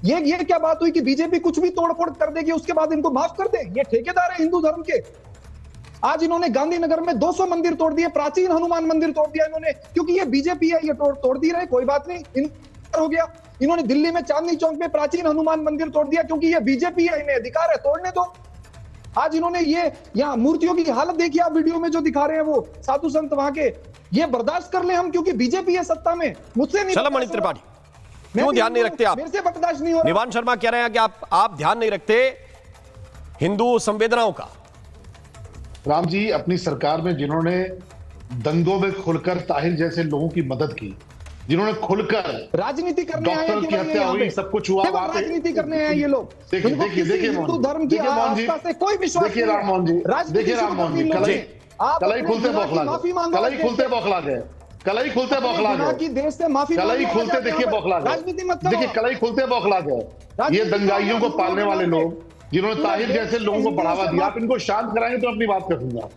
ये क्या बात हुई कि बीजेपी कुछ भी तोड़फोड़ कर देगी उसके बाद इनको माफ कर दे? ये ठेकेदार है हिंदू धर्म के। आज इन्होंने गांधीनगर में 200 मंदिर तोड़ दिए, प्राचीन हनुमान मंदिर तोड़ दिया इन्होंने, क्योंकि ये बीजेपी है, ये तोड़ दी रहे, कोई बात नहीं, हो गया। इन्होंने दिल्ली में चांदनी चौक में प्राचीन हनुमान मंदिर तोड़ दिया, क्योंकि ये बीजेपी है, इन्हें अधिकार है, तोड़ने दो। आज इन्होंने ये यहाँ मूर्तियों की हालत देखी आप वीडियो में जो दिखा रहे हैं वो साधु संत वहां के, ये बर्दाश्त कर ले हम, क्योंकि बीजेपी है सत्ता में, मुझसे नहीं। चलो मणि त्रिपाठी, क्यों ध्यान नहीं रखते आप? मेरे से बर्दाश्त नहीं हो रहा। निवान शर्मा कह रहे हैं कि आप ध्यान नहीं रखते हिंदू संवेदनाओं का। राम जी, अपनी सरकार में जिन्होंने दंगों में खुलकर ताहिर जैसे लोगों की मदद की, जिन्होंने खुलकर राजनीति करने आए हैं, डॉक्टर की हत्या हुई, सब कुछ हुआ, राजनीति करने आए ये लोग। देखिए हिंदू धर्म की आस्था से कोई विश्वास नहीं। देखिए राम मोहन जी, देखिए राम मोहन जी, कलाई खुलते बौखला गए, कलाई खुलते बौखला गए, कलाई खुलते बौखला गए, देश से माफी, कलाई खुलते देखिए बौखला गए, राजनीति मत देखिए कलाई खुलते बौखला गए। ये दंगाइयों को पालने वाले लोग, जिन्होंने ताहिर जैसे लोगों को बढ़ावा दिया, आप इनको शांत कराएंगे तो अपनी बात करूंगा।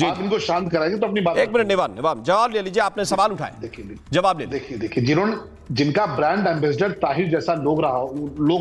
आप इनको शांत कराएंगे तो अपनी बात। एक मिनट निवान जवाब ले लीजिए, आपने सवाल उठाए, देखिए जवाब ले। देखिए जिनका ब्रांड एम्बेसडर ताहिर जैसा लोग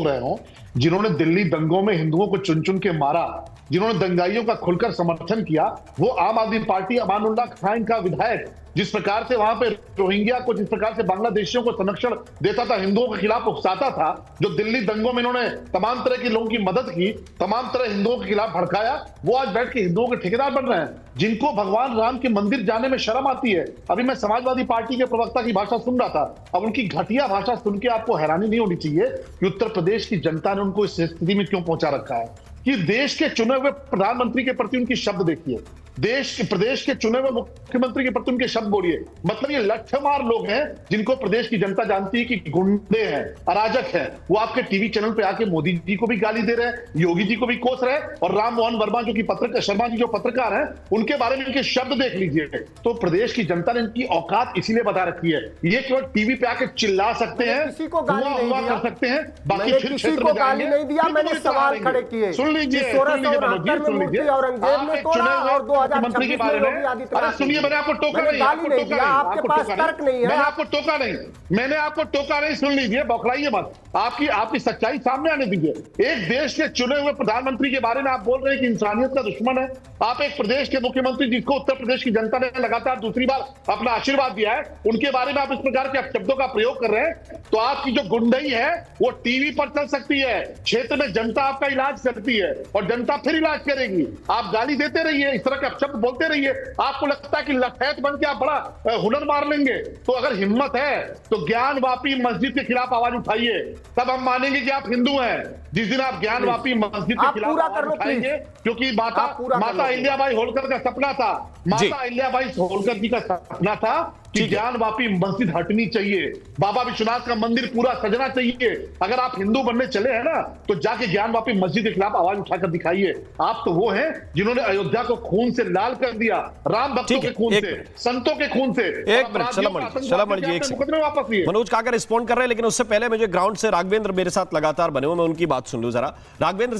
रहे हों, जिन्होंने दिल्ली दंगों में हिंदुओं को चुन चुन के मारा, जिन्होंने दंगाइयों का खुलकर समर्थन किया, वो आम आदमी पार्टी अमानुल्लाह खान का विधायक, जिस प्रकार से वहां पे रोहिंग्या को, जिस प्रकार से बांग्लादेशियों को संरक्षण देता था, हिंदुओं के खिलाफ उकसाता था, जो दिल्ली दंगों में इन्होंने तमाम तरह के लोगों की मदद की, तमाम तरह हिंदुओं के खिलाफ भड़काया, वो आज बैठ के हिंदुओं के ठेकेदार बन रहे हैं, जिनको भगवान राम के मंदिर जाने में शर्म आती है। अभी मैं समाजवादी पार्टी के प्रवक्ता की भाषा सुन रहा था, अब उनकी घटिया भाषा सुन के आपको हैरानी नहीं होनी चाहिए कि उत्तर प्रदेश की जनता ने उनको इस स्थिति में क्यों पहुंचा रखा है। कि देश के चुने हुए प्रधानमंत्री के प्रति उनकी शब्द देखिए, प्रदेश के चुने हुए मुख्यमंत्री के प्रति उनके शब्द बोलिए। मतलब ये लठमार लोग हैं जिनको प्रदेश की जनता जानती है कि गुंडे हैं, अराजक हैं। वो आपके टीवी चैनल पे आके मोदी जी को भी गाली दे रहे हैं, योगी जी को भी कोस रहे हैं, और राम मोहन वर्मा जो कि शर्मा जी जो पत्रकार हैं, उनके बारे में इनके शब्द देख लीजिए। तो प्रदेश की जनता ने इनकी औकात इसीलिए बता रखी है, ये केवल टीवी पे आके चिल्ला सकते हैं, किसी को गाली नहीं दिया, कर सकते हैं, बाकी मैंने किसी को गाली नहीं दिया, मैंने सवाल खड़े किए। सुन लीजिए, 1669 में मूर्ति औरंगजेब ने तोड़ा और 2026 में योगी आदित्यनाथ। सुनिए, मैंने आपको टोका नहीं, आपके पास तर्क नहीं है, मैंने आपको टोका नहीं, सुन लीजिए, बौखलाइए मत, आपकी सच्चाई सामने आने दीजिए। एक देश के चुने हुए प्रधानमंत्री के बारे में आप बोल रहे हैं कि इंसानियत का दुश्मन है। आप एक प्रदेश के मुख्यमंत्री जिसको उत्तर प्रदेश की जनता ने लगातार दूसरी बार अपना आशीर्वाद दिया है, उनके बारे में आप इस प्रकार के शब्दों का प्रयोग कर रहे हैं, तो आपकी जो गुंडई है वो टीवी पर चल सकती है, क्षेत्र में जनता आपका इलाज करती है और जनता फिर इलाज करेगी। आप गाली देते रहिए, इस तरह के शब्द बोलते रहिए, आपको लगता है कि लठैत बन के आप बड़ा हुनर मार लेंगे। तो अगर हिम्मत है तो ज्ञान वापी मस्जिद के खिलाफ आवाज उठाइए, तब हम मानेंगे कि आप हिंदू हैं। जिस दिन आप ज्ञान वापी मस्जिद के खिलाफ आवाज उठाएंगे, क्योंकि माता अहिल्याबाई होलकर का सपना था, माता अहिल्याबाई होलकर जी का सपना था कि ज्ञान वापी मस्जिद हटनी चाहिए, बाबा विश्वनाथ का मंदिर पूरा सजना चाहिए। अगर आप हिंदू बनने चले हैं ना, तो जाके ज्ञान वापी मस्जिद के खिलाफ आवाज उठाकर दिखाइए। आप तो वो हैं जिन्होंने अयोध्या को खून से लाल कर दिया, राम भक्तों के खून से, संतों के खून से। एक मिनट, चलमणि जी, एक मुकदमे वापस लिए। मनोज काकर रिस्पॉन्ड कर रहे हैं, लेकिन उससे पहले मुझे ग्राउंड से राघवेंद्र मेरे साथ लगातार बने हुए, मैं उनकी बात सुन लूं जरा। राघवेंद्र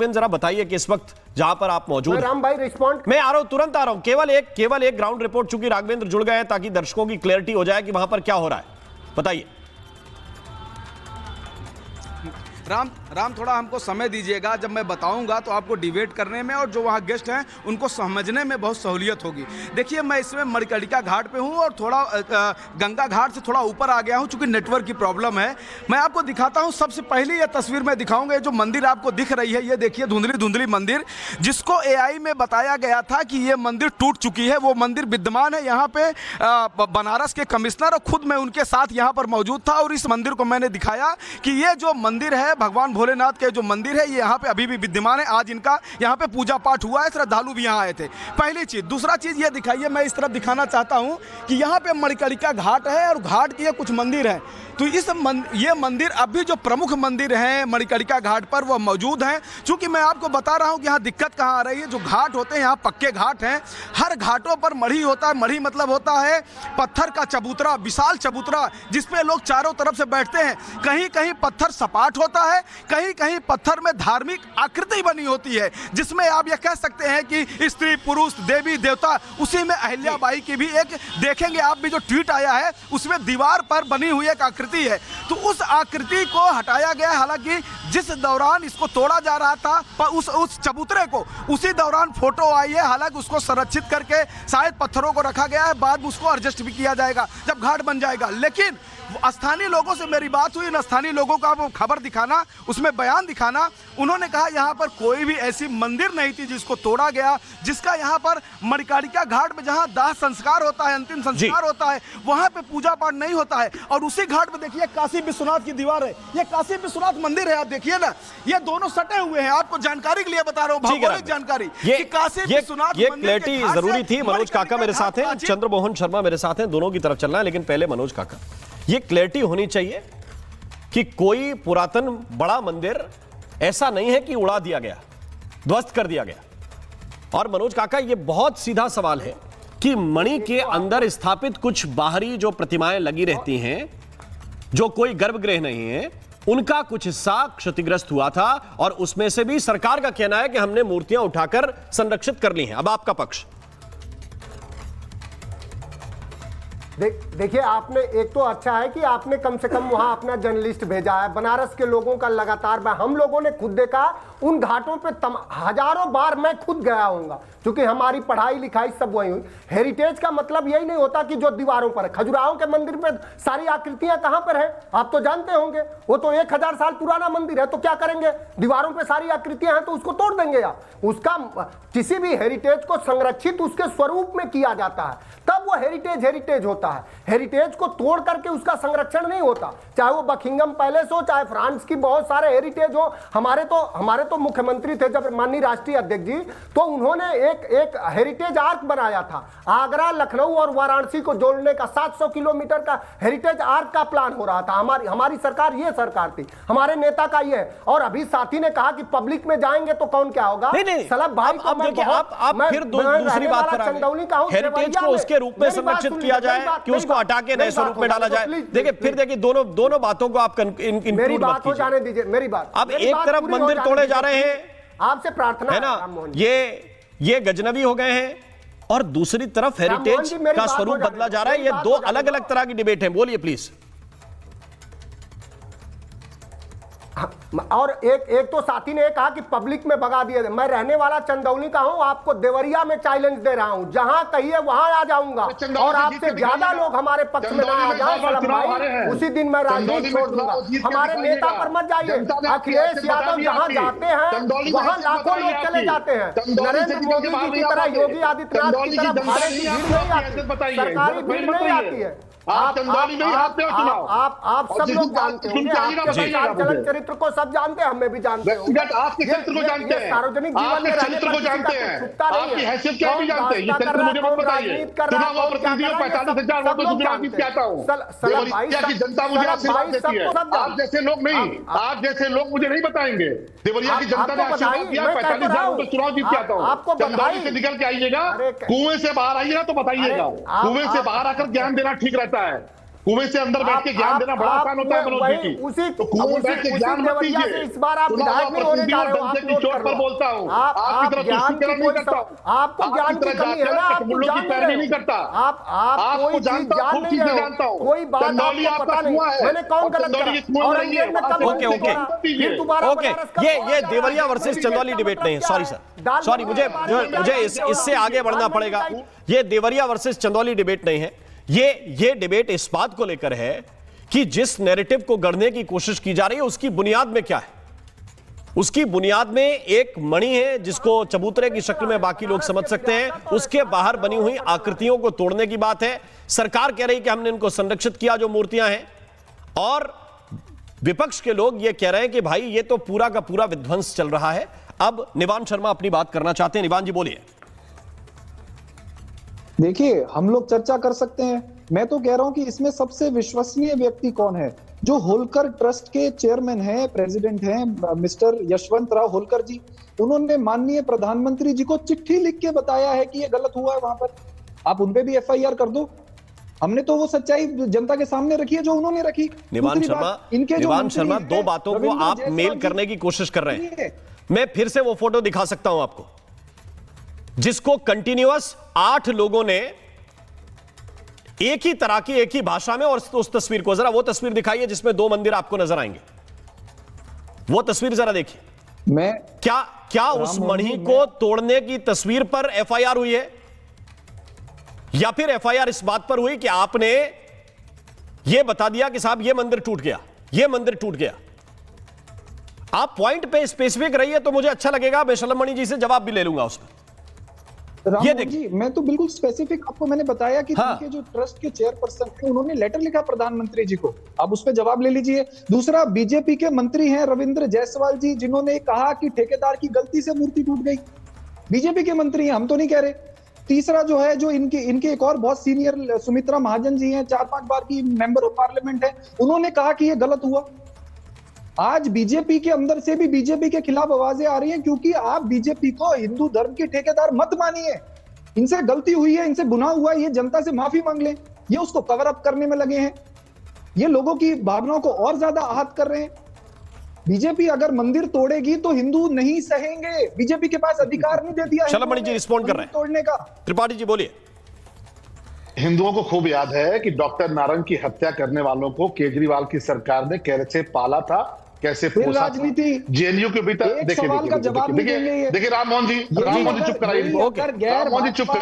जरा बताइए कि इस वक्त जहां पर आप मौजूद हैं, राम भाई रिस्पॉन्ड, मैं आ रहा हूं, तुरंत आ रहा हूं, केवल एक ग्राउंड रिपोर्ट, चूंकि राघवेंद्र जुड़ गए हैं, ताकि दर्शकों की क्लैरिटी हो जाए कि वहां पर क्या हो रहा है, बताइए। राम थोड़ा हमको समय दीजिएगा, जब मैं बताऊंगा तो आपको डिबेट करने में और जो वहाँ गेस्ट हैं उनको समझने में बहुत सहूलियत होगी। देखिए, मैं इसमें मणिकर्णिका घाट पे हूँ और थोड़ा गंगा घाट से थोड़ा ऊपर आ गया हूँ चूंकि नेटवर्क की प्रॉब्लम है। मैं आपको दिखाता हूँ, सबसे पहले ये तस्वीर मैं दिखाऊंगा। ये जो मंदिर आपको दिख रही है, ये देखिए धुंधली धुंधली मंदिर, जिसको एआई में बताया गया था कि ये मंदिर टूट चुकी है, वो मंदिर विद्यमान है। यहाँ पे बनारस के कमिश्नर और खुद मैं उनके साथ यहाँ पर मौजूद था और इस मंदिर को मैंने दिखाया कि ये जो मंदिर है भगवान भोलेनाथ के जो मंदिर है, ये यहाँ पे अभी भी विद्यमान है। आज इनका यहाँ पे पूजा पाठ हुआ है, श्रद्धालु भी यहाँ आए थे। पहली चीज। दूसरा चीज ये दिखाइए, मैं इस तरफ दिखाना चाहता हूँ कि यहाँ पे मणिकर्णिका घाट है और घाट के कुछ मंदिर हैं। तो ये मंदिर अभी जो प्रमुख मंदिर हैं मणिकर्णिका घाट पर वो मौजूद हैं। चूंकि मैं आपको बता रहा हूँ कि यहाँ दिक्कत कहाँ आ रही है। जो घाट होते हैं यहाँ पक्के घाट हैं, हर घाटों पर मढ़ी होता है। मढ़ी मतलब होता है पत्थर का चबूतरा, विशाल चबूतरा जिसपे लोग चारों तरफ से बैठते हैं। कहीं कहीं पत्थर सपाट होता है, कहीं कहीं पत्थर में धार्मिक आकृति बनी होती है, जिसमें आप ये कह सकते हैं कि स्त्री पुरुष देवी देवता। उसी में अहिल्याबाई की भी एक देखेंगे आप भी, जो ट्वीट आया है उसमें दीवार पर बनी हुई एक आकृति है। तो उस आकृति को हटाया गया। हालांकि जिस दौरान इसको तोड़ा जा रहा था उस चबूतरे को, उसी दौरान फोटो आई है। हालांकि उसको संरक्षित करके शायद पत्थरों को रखा गया है, बाद में उसको एडजस्ट भी किया जाएगा जब घाट बन जाएगा। लेकिन स्थानीय लोगों से मेरी बात हुई, इन स्थानीय लोगों का वो खबर दिखाना, उसमें बयान दिखाना। उन्होंने कहा यहाँ पर कोई भी ऐसी मंदिर नहीं थी जिसको तोड़ा गया, जिसका यहाँ पर मणिकर्णिका घाट में जहाँ दाह संस्कार होता है, अंतिम संस्कार होता है, वहाँ पे पूजा पाठ नहीं होता है। और उसी घाट में देखिए काशी विश्वनाथ की दीवार है, ये काशी विश्वनाथ मंदिर है। आप देखिए ना, ये दोनों सटे हुए हैं। आपको जानकारी के लिए बता रहा हूँ, भौगोलिक जानकारी। ये काशी विश्वनाथ ये क्लैरिटी जरूरी थी। मनोज काका मेरे साथ हैं, चंद्रमोहन शर्मा मेरे साथ हैं, दोनों की तरफ चलना है। लेकिन पहले मनोज काका, ये क्लैरिटी होनी चाहिए कि कोई पुरातन बड़ा मंदिर ऐसा नहीं है कि उड़ा दिया गया, ध्वस्त कर दिया गया। और मनोज काका, ये बहुत सीधा सवाल है कि मणि के अंदर स्थापित कुछ बाहरी जो प्रतिमाएं लगी रहती हैं, जो कोई गर्भगृह नहीं है, उनका कुछ हिस्सा क्षतिग्रस्त हुआ था और उसमें से भी सरकार का कहना है कि हमने मूर्तियां उठाकर संरक्षित कर ली हैं। अब आपका पक्ष। देखिए, आपने एक तो अच्छा है कि आपने कम से कम वहां अपना जर्नलिस्ट भेजा है। बनारस के लोगों का लगातार हम लोगों ने खुद देखा उन घाटों पे हजारों बार मैं खुद गया हूँगा, क्योंकि हमारी पढ़ाई लिखाई सब वही हुई। हेरिटेज का मतलब यही नहीं होता कि जो दीवारों पर है। खजुराहो के मंदिर पे सारी आकृतियां कहां पर है आप तो जानते होंगे, वो तो 1000 साल पुराना मंदिर है। तो क्या करेंगे, दीवारों पे सारी आकृतियां हैं तो उसको तोड़ देंगे आप। उसका किसी भी हेरिटेज को संरक्षित उसके स्वरूप में किया जाता है, तब वो हेरिटेज होता है। हेरिटेज को तोड़ करके उसका संरक्षण नहीं होता, चाहे वो बकिंगम पैलेस हो, चाहे फ्रांस की बहुत सारे हेरिटेज हो। हमारे तो मुख्यमंत्री थे जब माननीय राष्ट्रीय अध्यक्ष जी, तो उन्होंने एक हेरिटेज आर्क बनाया था। आगरा, लखनऊ और वाराणसी को जोड़ने का 700 किलोमीटर का हेरिटेज आर्क का प्लान हो रहा था। हमारी सरकार, ये सरकार थी, हमारे नेता का ये। और अभी साथी ने कहा कि पब्लिक में जाएंगे तो कौन क्या होगा। सलभ भाई को अब देखिए, आप फिर दूसरी बात पर आ गए। हेरिटेज को उसके रूप में संरक्षित किया जाए कि उसको हटा के नए स्वरूप में डाला जाए। देखिए, फिर देखिए दोनों बातों को आप मेरी बात हो जाने दीजिए, मेरी बात। अब एक तरफ मंदिर तोड़े जा रहे हैं, आपसे प्रार्थना है ना, ये गजनबी हो गए हैं, और दूसरी तरफ हेरिटेज का स्वरूप बदला जा रहा है। ये दो अलग अलग तरह की डिबेट है। बोलिए प्लीज। और एक तो साथी ने कहा कि पब्लिक में भगा दिया। मैं रहने वाला चंदौली का हूं, आपको देवरिया में चैलेंज दे रहा हूं, जहां कहिए वहां आ जाऊंगा। और आपसे ज्यादा लोग हमारे पक्ष में ना आ जाए सलम भाई, उसी दिन मैं राजनीति छोड़ दूंगा। हमारे नेता पर मत जाइए। अखिलेश यादव जहां जाते हैं वहां लाखों लोग चले जाते हैं। नरेंद्र मोदी जी की तरह, योगी आदित्यनाथ की तरह भारत की भीड़ नहीं आती, सरकारी भीड़ नहीं आती है। आप सब लोग जानते हैं, चरित्र को सब जानते हैं, हमें भी जानते हैं। आपके चरित्र को जानते हैं, सार्वजनिक जीवन में चरित्र को जानते हैं, आपकी हैसियत क्या भी जानते हैं। ये चरित्र मुझे मत बताइए। चुनाव और प्रतिनिधियों 45,000 वोटों से चुनाव जीत के आता हूँ। देवरिया की जनता मुझे आशीर्वाद देती है, आप जैसे लोग नहीं, आप जैसे लोग मुझे नहीं बताएंगे। देवरिया की जनता ने आशीर्वाद दिया, 45,000 वोटों से चुनाव जीत के आता हूँ। चंदौली से निकल के आइएगा, कुएं से बाहर आइएगा तो बताइएगा। कुएं से बाहर आकर ज्ञान देना ठीक रहता है, कुएं से अंदर बैठ के ज्ञान देना बड़ा आसान होता है मनोज जी की, तो कुएं में बैठ के ज्ञान मत दीजिए। इस बार आप विधायक नहीं होने जा रहे हो, आप नोट कर पर बोलता हूं, आप तरह ज्ञान की नहीं करता हूं, आपको ज्ञान की कमी है ना, आपको जान नहीं करता, आप कोई चीज जान नहीं रहे हो, कोई बात आपको पता नहीं। मैंने कौन गलत करा? औरंगजेब ने कब ओके ये देवरिया वर्सेस चंदौली डिबेट नहीं है, सॉरी सर, सॉरी, मुझे इससे आगे बढ़ना पड़ेगा। ये देवरिया वर्सेस चंदौली डिबेट नहीं है, ये डिबेट इस बात को लेकर है कि जिस नैरेटिव को गढ़ने की कोशिश की जा रही है उसकी बुनियाद में क्या है। उसकी बुनियाद में एक मणि है जिसको चबूतरे की शक्ल में बाकी लोग समझ सकते हैं, उसके बाहर बनी हुई आकृतियों को तोड़ने की बात है। सरकार कह रही कि हमने इनको संरक्षित किया जो मूर्तियां हैं, और विपक्ष के लोग ये कह रहे हैं कि भाई ये तो पूरा का पूरा विध्वंस चल रहा है। अब निवान शर्मा अपनी बात करना चाहते हैं। निवान जी बोलिए। देखिए, हम लोग चर्चा कर सकते हैं, मैं तो कह रहा हूं कि इसमें सबसे विश्वसनीय व्यक्ति कौन है? जो होलकर ट्रस्ट के चेयरमैन हैं, प्रेसिडेंट हैं, मिस्टर यशवंत राव होलकर जी। उन्होंने माननीय प्रधानमंत्री जी को चिट्ठी लिख के बताया है कि ये गलत हुआ है वहां पर, आप उनपे भी FIR कर दो। हमने तो वो सच्चाई जनता के सामने रखी है जो उन्होंने रखी। निवान शर्मा दो बातों को आप मेल करने की कोशिश कर रहे हैं। मैं फिर से वो फोटो दिखा सकता हूं आपको, जिसको कंटिन्यूअस 8 लोगों ने एक ही तरह की, एक ही भाषा में, और उस तस्वीर को जरा वो तस्वीर दिखाइए जिसमें 2 मंदिर आपको नजर आएंगे। वो तस्वीर जरा देखिए। मैं क्या उस मणि को तोड़ने की तस्वीर पर FIR हुई है, या फिर FIR इस बात पर हुई कि आपने यह बता दिया कि साहब ये मंदिर टूट गया, ये मंदिर टूट गया? आप पॉइंट पे स्पेसिफिक रहिए तो मुझे अच्छा लगेगा। मैं शलम मणि जी से जवाब भी ले लूंगा उसमें। ये देखिए, मैं तो बिल्कुल स्पेसिफिक आपको मैंने बताया कि उनके जो ट्रस्ट के चेयरपर्सन थे उन्होंने लेटर लिखा प्रधानमंत्री जी को, आप उस पर जवाब ले लीजिए। दूसरा, बीजेपी के मंत्री हैं रविंद्र जायसवाल जी, जिन्होंने कहा कि ठेकेदार की गलती से मूर्ति टूट गई। बीजेपी के मंत्री हैं, हम तो नहीं कह रहे। तीसरा जो है, जो इनके एक और बहुत सीनियर सुमित्रा महाजन जी हैं, 4-5 बार की मेंबर ऑफ पार्लियामेंट है, उन्होंने कहा कि यह गलत हुआ। आज बीजेपी के अंदर से भी बीजेपी के खिलाफ आवाजें आ रही हैं, क्योंकि आप बीजेपी को हिंदू धर्म के ठेकेदार मत मानिए। इनसे गलती हुई है, इनसे गुनाह हुआ है, ये जनता से माफी मांग लें। ये उसको कवर अप करने में लगे हैं, ये लोगों की भावनाओं को और ज्यादा आहत कर रहे हैं। बीजेपी अगर मंदिर तोड़ेगी तो हिंदू नहीं सहेंगे, बीजेपी के पास अधिकार नहीं दे दिया शलम मणि जी रिस्पॉन्ड कर रहे हैं तोड़ने का। त्रिपाठी जी बोलिए। हिंदुओं को खूब याद है कि डॉक्टर नारंग की हत्या करने वालों को केजरीवाल की सरकार ने कैसे पाला था, कैसे राजनीति JNU के भीतर। देखिए राम मोहन जी चुप कराइए, राम मोहन जी चुप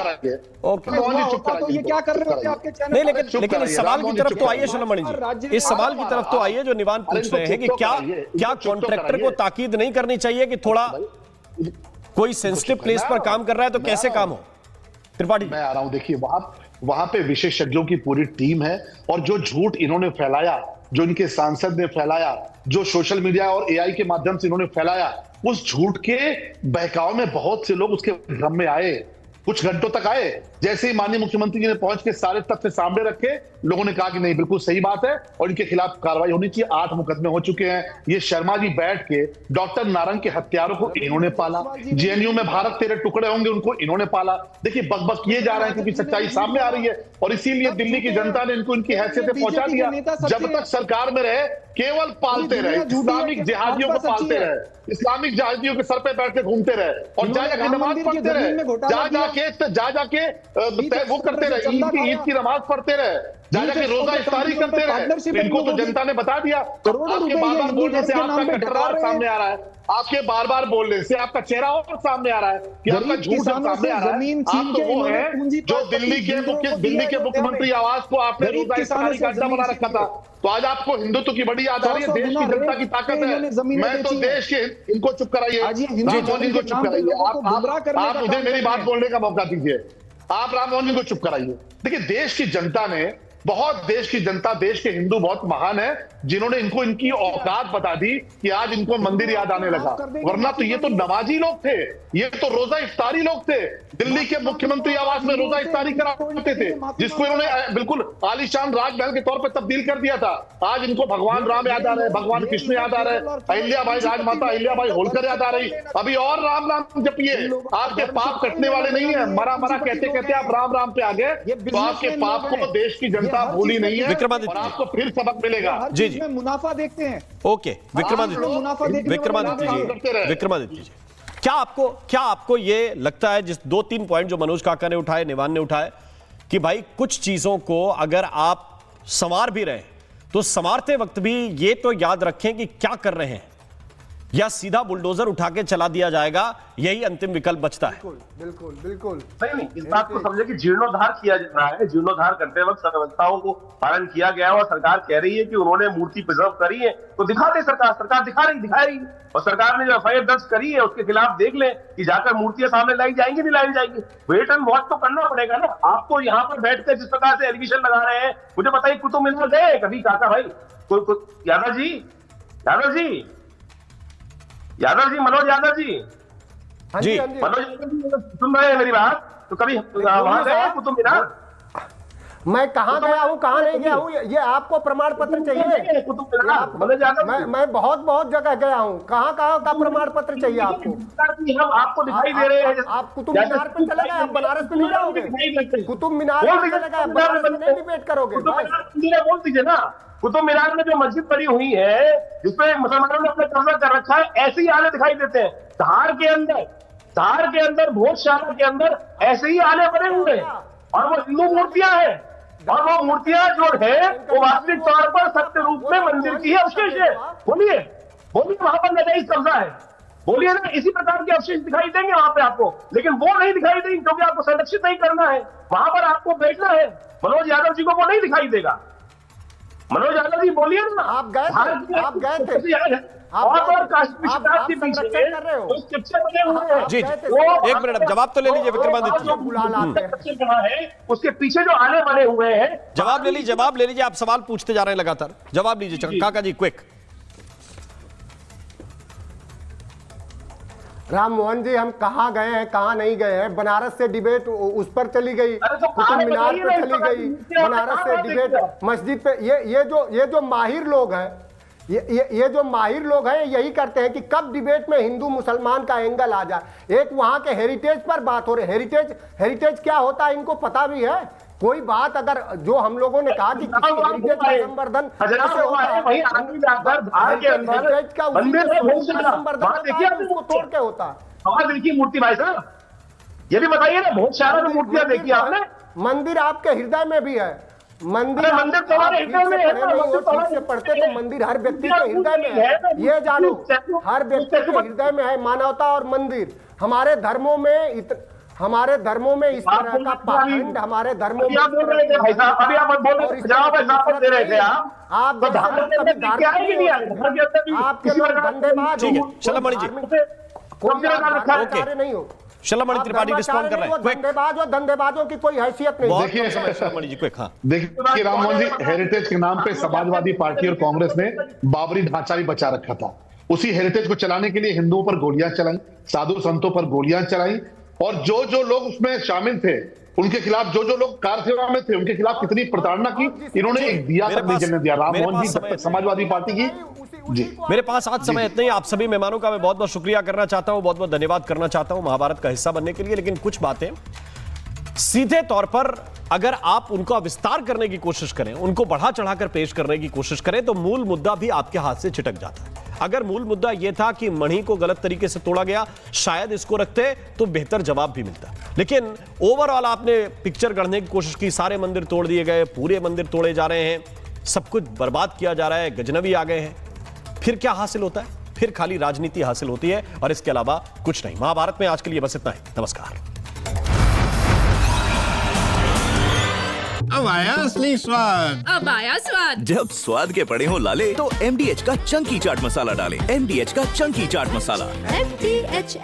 कराइए, ये क्या कर रहे थे आपके चैनल? नहीं, लेकिन इस सवाल की तरफ तो आइए शलम मणि जी, इस सवाल की तरफ तो आइए जो निवान पूछ रहे हैं कि क्या कॉन्ट्रैक्टर को ताकीद नहीं करनी चाहिए कि थोड़ा कोई सेंसिटिव प्लेस पर काम कर रहा है तो कैसे काम हो? त्रिपाठी मैं आ रहा हूं। देखिए, वहां पे विशेषज्ञों की पूरी टीम है, और जो झूठ इन्होंने फैलाया, जो इनके सांसद ने फैलाया, जो सोशल मीडिया और AI के माध्यम से इन्होंने फैलाया, उस झूठ के बहकाव में बहुत से लोग उसके भ्रम में आए, कुछ घंटों तक आए। जैसे ही माननीय मुख्यमंत्री जी ने पहुंच के सारे तथ्य सामने रखे, लोगों ने कहा कि नहीं, बिल्कुल सही बात है और इनके खिलाफ कार्रवाई होनी चाहिए। 8 मुकदमे हो चुके हैं। ये शर्मा जी बैठ के डॉक्टर नारंग के हत्यारों को इन्होंने पाला, JNU में भारत तेरे टुकड़े होंगे उनको इन्होंने पाला। देखिए, बक किए जा रहे हैं क्योंकि सच्चाई सामने आ रही है, और इसीलिए दिल्ली की जनता ने इनको इनकी हैसियत पे पहुंचा दिया। जब तक सरकार में रहे केवल पालते रहे, इस्लामिक जिहादियों को पालते रहे, इस्लामिक जिहादियों के सर पे बैठ के घूमते रहे, और जा जाके नमाज पढ़ते रहे, जा जाके वो करते रहे, ईद की नमाज पढ़ते रहे, जा जाके रोजा इफ्तारी करते रहे। इनको तो जनता ने बता दिया। आपके बार-बार बोलने से आपका कट्टरवाद सामने आ रहा है, आपके बार-बार बोलने से आपका चेहरा और सामने आ रहा है कि आपका झूठ सामने आ रहा है। आप तो वो है जो दिल्ली के मुख्यमंत्री आवास को आपने रोजा इफ्तारी का अड्डा बना रखा था। तो आज आपको हिंदुत्व की बड़ी याद आ रही है, देश की जनता की ताकत है। मैं तो देश के, इनको चुप कराइए, राम मोहन जी को चुप कराइए। आप मुझे मेरी बात बोलने का मौका दीजिए। आप राम मोहन जी को चुप कराइए। देखिए, देश की जनता ने, देश की जनता, देश के हिंदू बहुत महान है, जिन्होंने इनको इनकी औकात बता दी कि आज इनको मंदिर याद आने लगा। वरना तो ये तो नमाजी लोग थे, ये तो रोजा इफ्तारी लोग थे। दिल्ली के मुख्यमंत्री आवास में रोजा इफ्तारी कराते थे, जिसको इन्होंने बिल्कुल आलीशान राजमहल के तौर पर तब्दील कर दिया था। आज इनको भगवान राम याद आ रहे हैं, भगवान कृष्ण याद आ रहे हैं, अहिल्याबाई, राजमाता अहिल्याबाई होलकर याद आ रही। अभी और राम राम जपिए, आपके पाप कटने वाले नहीं है। मरा कहते कहते आप राम राम पे आ गए, तो आपके पाप को देश की जनता का भूल ही नहीं है, विक्रमादित्य और जी। आपको फिर सबक मिलेगा। हर जी, चीज जी। में मुनाफा देखते हैं। ओके विक्रमादित्य मुनाफा देखने विक्रमादित्य वाले जी, करते रहे। विक्रमादित्य जी, क्या आपको ये लगता है, जिस 2-3 पॉइंट जो मनोज काका ने उठाए, निवान ने उठाए, कि भाई कुछ चीजों को अगर आप संवार भी रहे तो संवारते वक्त भी ये तो याद रखें कि क्या कर रहे हैं, या सीधा बुलडोजर उठा के चला दिया जाएगा, यही अंतिम विकल्प बचता है। बिल्कुल बिल्कुल। नहीं, इस बात को समझे कि जीर्णोद्धार किया जा रहा है। जीर्णोद्धार करते वक्त व्यवस्थाओं को पालन किया गया और सरकार कह रही है कि उन्होंने मूर्ति प्रिजर्व करी है, तो दिखा दे सरकार दिखा रही है। और सरकार ने जो एफआईआर दर्ज करी है उसके खिलाफ देख ले कि जाकर मूर्तियां सामने लाई जाएंगी नहीं लाई जाएंगी। वेट एंड वॉच तो करना पड़ेगा ना। आपको यहाँ पर बैठकर जिस प्रकार से एलिगेशन लगा रहे हैं, मुझे बताइए कुतुब मीनार गए कभी काका भाई? यादव जी, मनोज यादव जी, हाँ जी। जी हाँ जी। मनोज यादव जी सुन रहे हैं मेरी बात? तो कभी वहां गए कुतुब मीनार? मैं कहाँ गया हूँ कहाँ नहीं गया हूँ, ये आपको प्रमाण पत्र चाहिए? कुतुब मीनार मनोज यादव जी। मैं बहुत जगह गया हूँ। कहाँ का प्रमाण पत्र चाहिए आपको? हम आपको दिखाई दे रहे हैं। आप कुतुब मीनार पे चले गए, आप बनारस पे नहीं जाओगे? कुतुब मीनार पे चले गए, बनारस में नहीं डिबेट करोगे? बोल दीजिए ना, कुतुब मीनार में जो मस्जिद बनी हुई है जिसपे मुसलमानों ने अपना कब्जा कर रखा है, ऐसे ही आले दिखाई देते हैं। धार के अंदर भोजशाला के अंदर ऐसे ही आले बने हुए हैं, और वो हिंदू मूर्तियां हैं, और वो मूर्तियां जो है वो वास्तविक तौर पर सत्य रूप में मंदिर की है, अवशेष है। बोलिए वहां पर नाजायज कब्जा है, बोलिए ना। इसी प्रकार के अवशेष दिखाई देंगे वहां पे आपको, लेकिन वो नहीं दिखाई देंगे क्योंकि आपको संरक्षित नहीं करना है, वहां पर आपको बैठना है। मनोज यादव जी को वो नहीं दिखाई देगा। मनोज यादव जी बोलिए ना। आप गए थे और आप संरक्षण कर रहे हो। जी, एक मिनट, अब जवाब तो ले लीजिए विक्रमादित्य जी। उसके पीछे जो आले बने हुए हैं, जवाब ले लीजिए, आप सवाल पूछते जा रहे हैं लगातार, जवाब लीजिए काका जी, क्विक। राम मोहन जी, हम कहाँ गए हैं कहाँ नहीं गए हैं? बनारस से डिबेट उस पर चली गई, कुतुब मीनार पे चली गई, बनारस से डिबेट मस्जिद पे। ये जो माहिर लोग हैं, ये जो माहिर लोग हैं यही करते हैं कि कब डिबेट में हिंदू मुसलमान का एंगल आ जाए। एक वहां के हेरिटेज पर बात हो रही है। हेरिटेज क्या होता है इनको पता भी है? कोई बात अगर जो हम लोगों ने कहा कि किसी हेरिटेज का संवर्धन कैसे होता है, हेरिटेज का संवर्धन उसको तोड़ के होता है। देखिए मूर्ति भाई साहब, ये भी बताइए ना, बहुत सारा मूर्तियां देखी आपने? मंदिर आपके हृदय में भी है। मंदिर तुम्हारे हृदय में है, ठीक से पढ़ते तो मंदिर हर व्यक्ति के हृदय में है, ये जानो। हर व्यक्ति के हृदय में है मानवता और मंदिर। हमारे धर्मों में इस तरह का पाखंड, हमारे धर्मों में आप आपके लोग धंधेबाज ठीक है, शलमणि जी, नहीं हो। शलमणि त्रिपाठी रिस्पॉन्ड कर रहे हैं, क्विक। धंधेबाजों की कोई हैसियत नहीं। देखिए शलमणि जी, क्विक। हाँ, देखिए राम मोहन जी, हेरिटेज के नाम पे समाजवादी पार्टी और कांग्रेस ने बाबरी ढांचा भी बचा रखा था। उसी हेरिटेज को चलाने के लिए हिंदुओं पर गोलियां चलाई, साधु संतों पर गोलियां चलाई, और जो लोग उसमें शामिल थे उनके खिलाफ, जो लोग कारसेवा में थे उनके खिलाफ कितनी प्रताड़ना की। इन्होंने एक दिया तक नहीं जलने दिया राम मोहन जी समाजवादी पार्टी की। जी, मेरे पास आज समय इतना ही। आप सभी मेहमानों का मैं बहुत बहुत शुक्रिया करना चाहता हूं, बहुत बहुत धन्यवाद करना चाहता हूं महाभारत का हिस्सा बनने के लिए। लेकिन कुछ बातें सीधे तौर पर अगर आप उनको विस्तार करने की कोशिश करें, उनको बढ़ा चढ़ाकर पेश करने की कोशिश करें, तो मूल मुद्दा भी आपके हाथ से छिटक जाता है। अगर मूल मुद्दा यह था कि मणि को गलत तरीके से तोड़ा गया, शायद इसको रखते तो बेहतर जवाब भी मिलता। लेकिन ओवरऑल आपने पिक्चर गढ़ने की कोशिश की, सारे मंदिर तोड़ दिए गए, पूरे मंदिर तोड़े जा रहे हैं, सब कुछ बर्बाद किया जा रहा है, गजनबी आ गए हैं। फिर क्या हासिल होता है? फिर खाली राजनीति हासिल होती है, और इसके अलावा कुछ नहीं। महाभारत में आज के लिए बस इतना ही। नमस्कार। अब आया असली स्वाद। अब आया स्वाद। जब स्वाद के पड़े हो लाले तो MDH का चंकी चाट मसाला डालें। MDH का चंकी चाट मसाला। MDH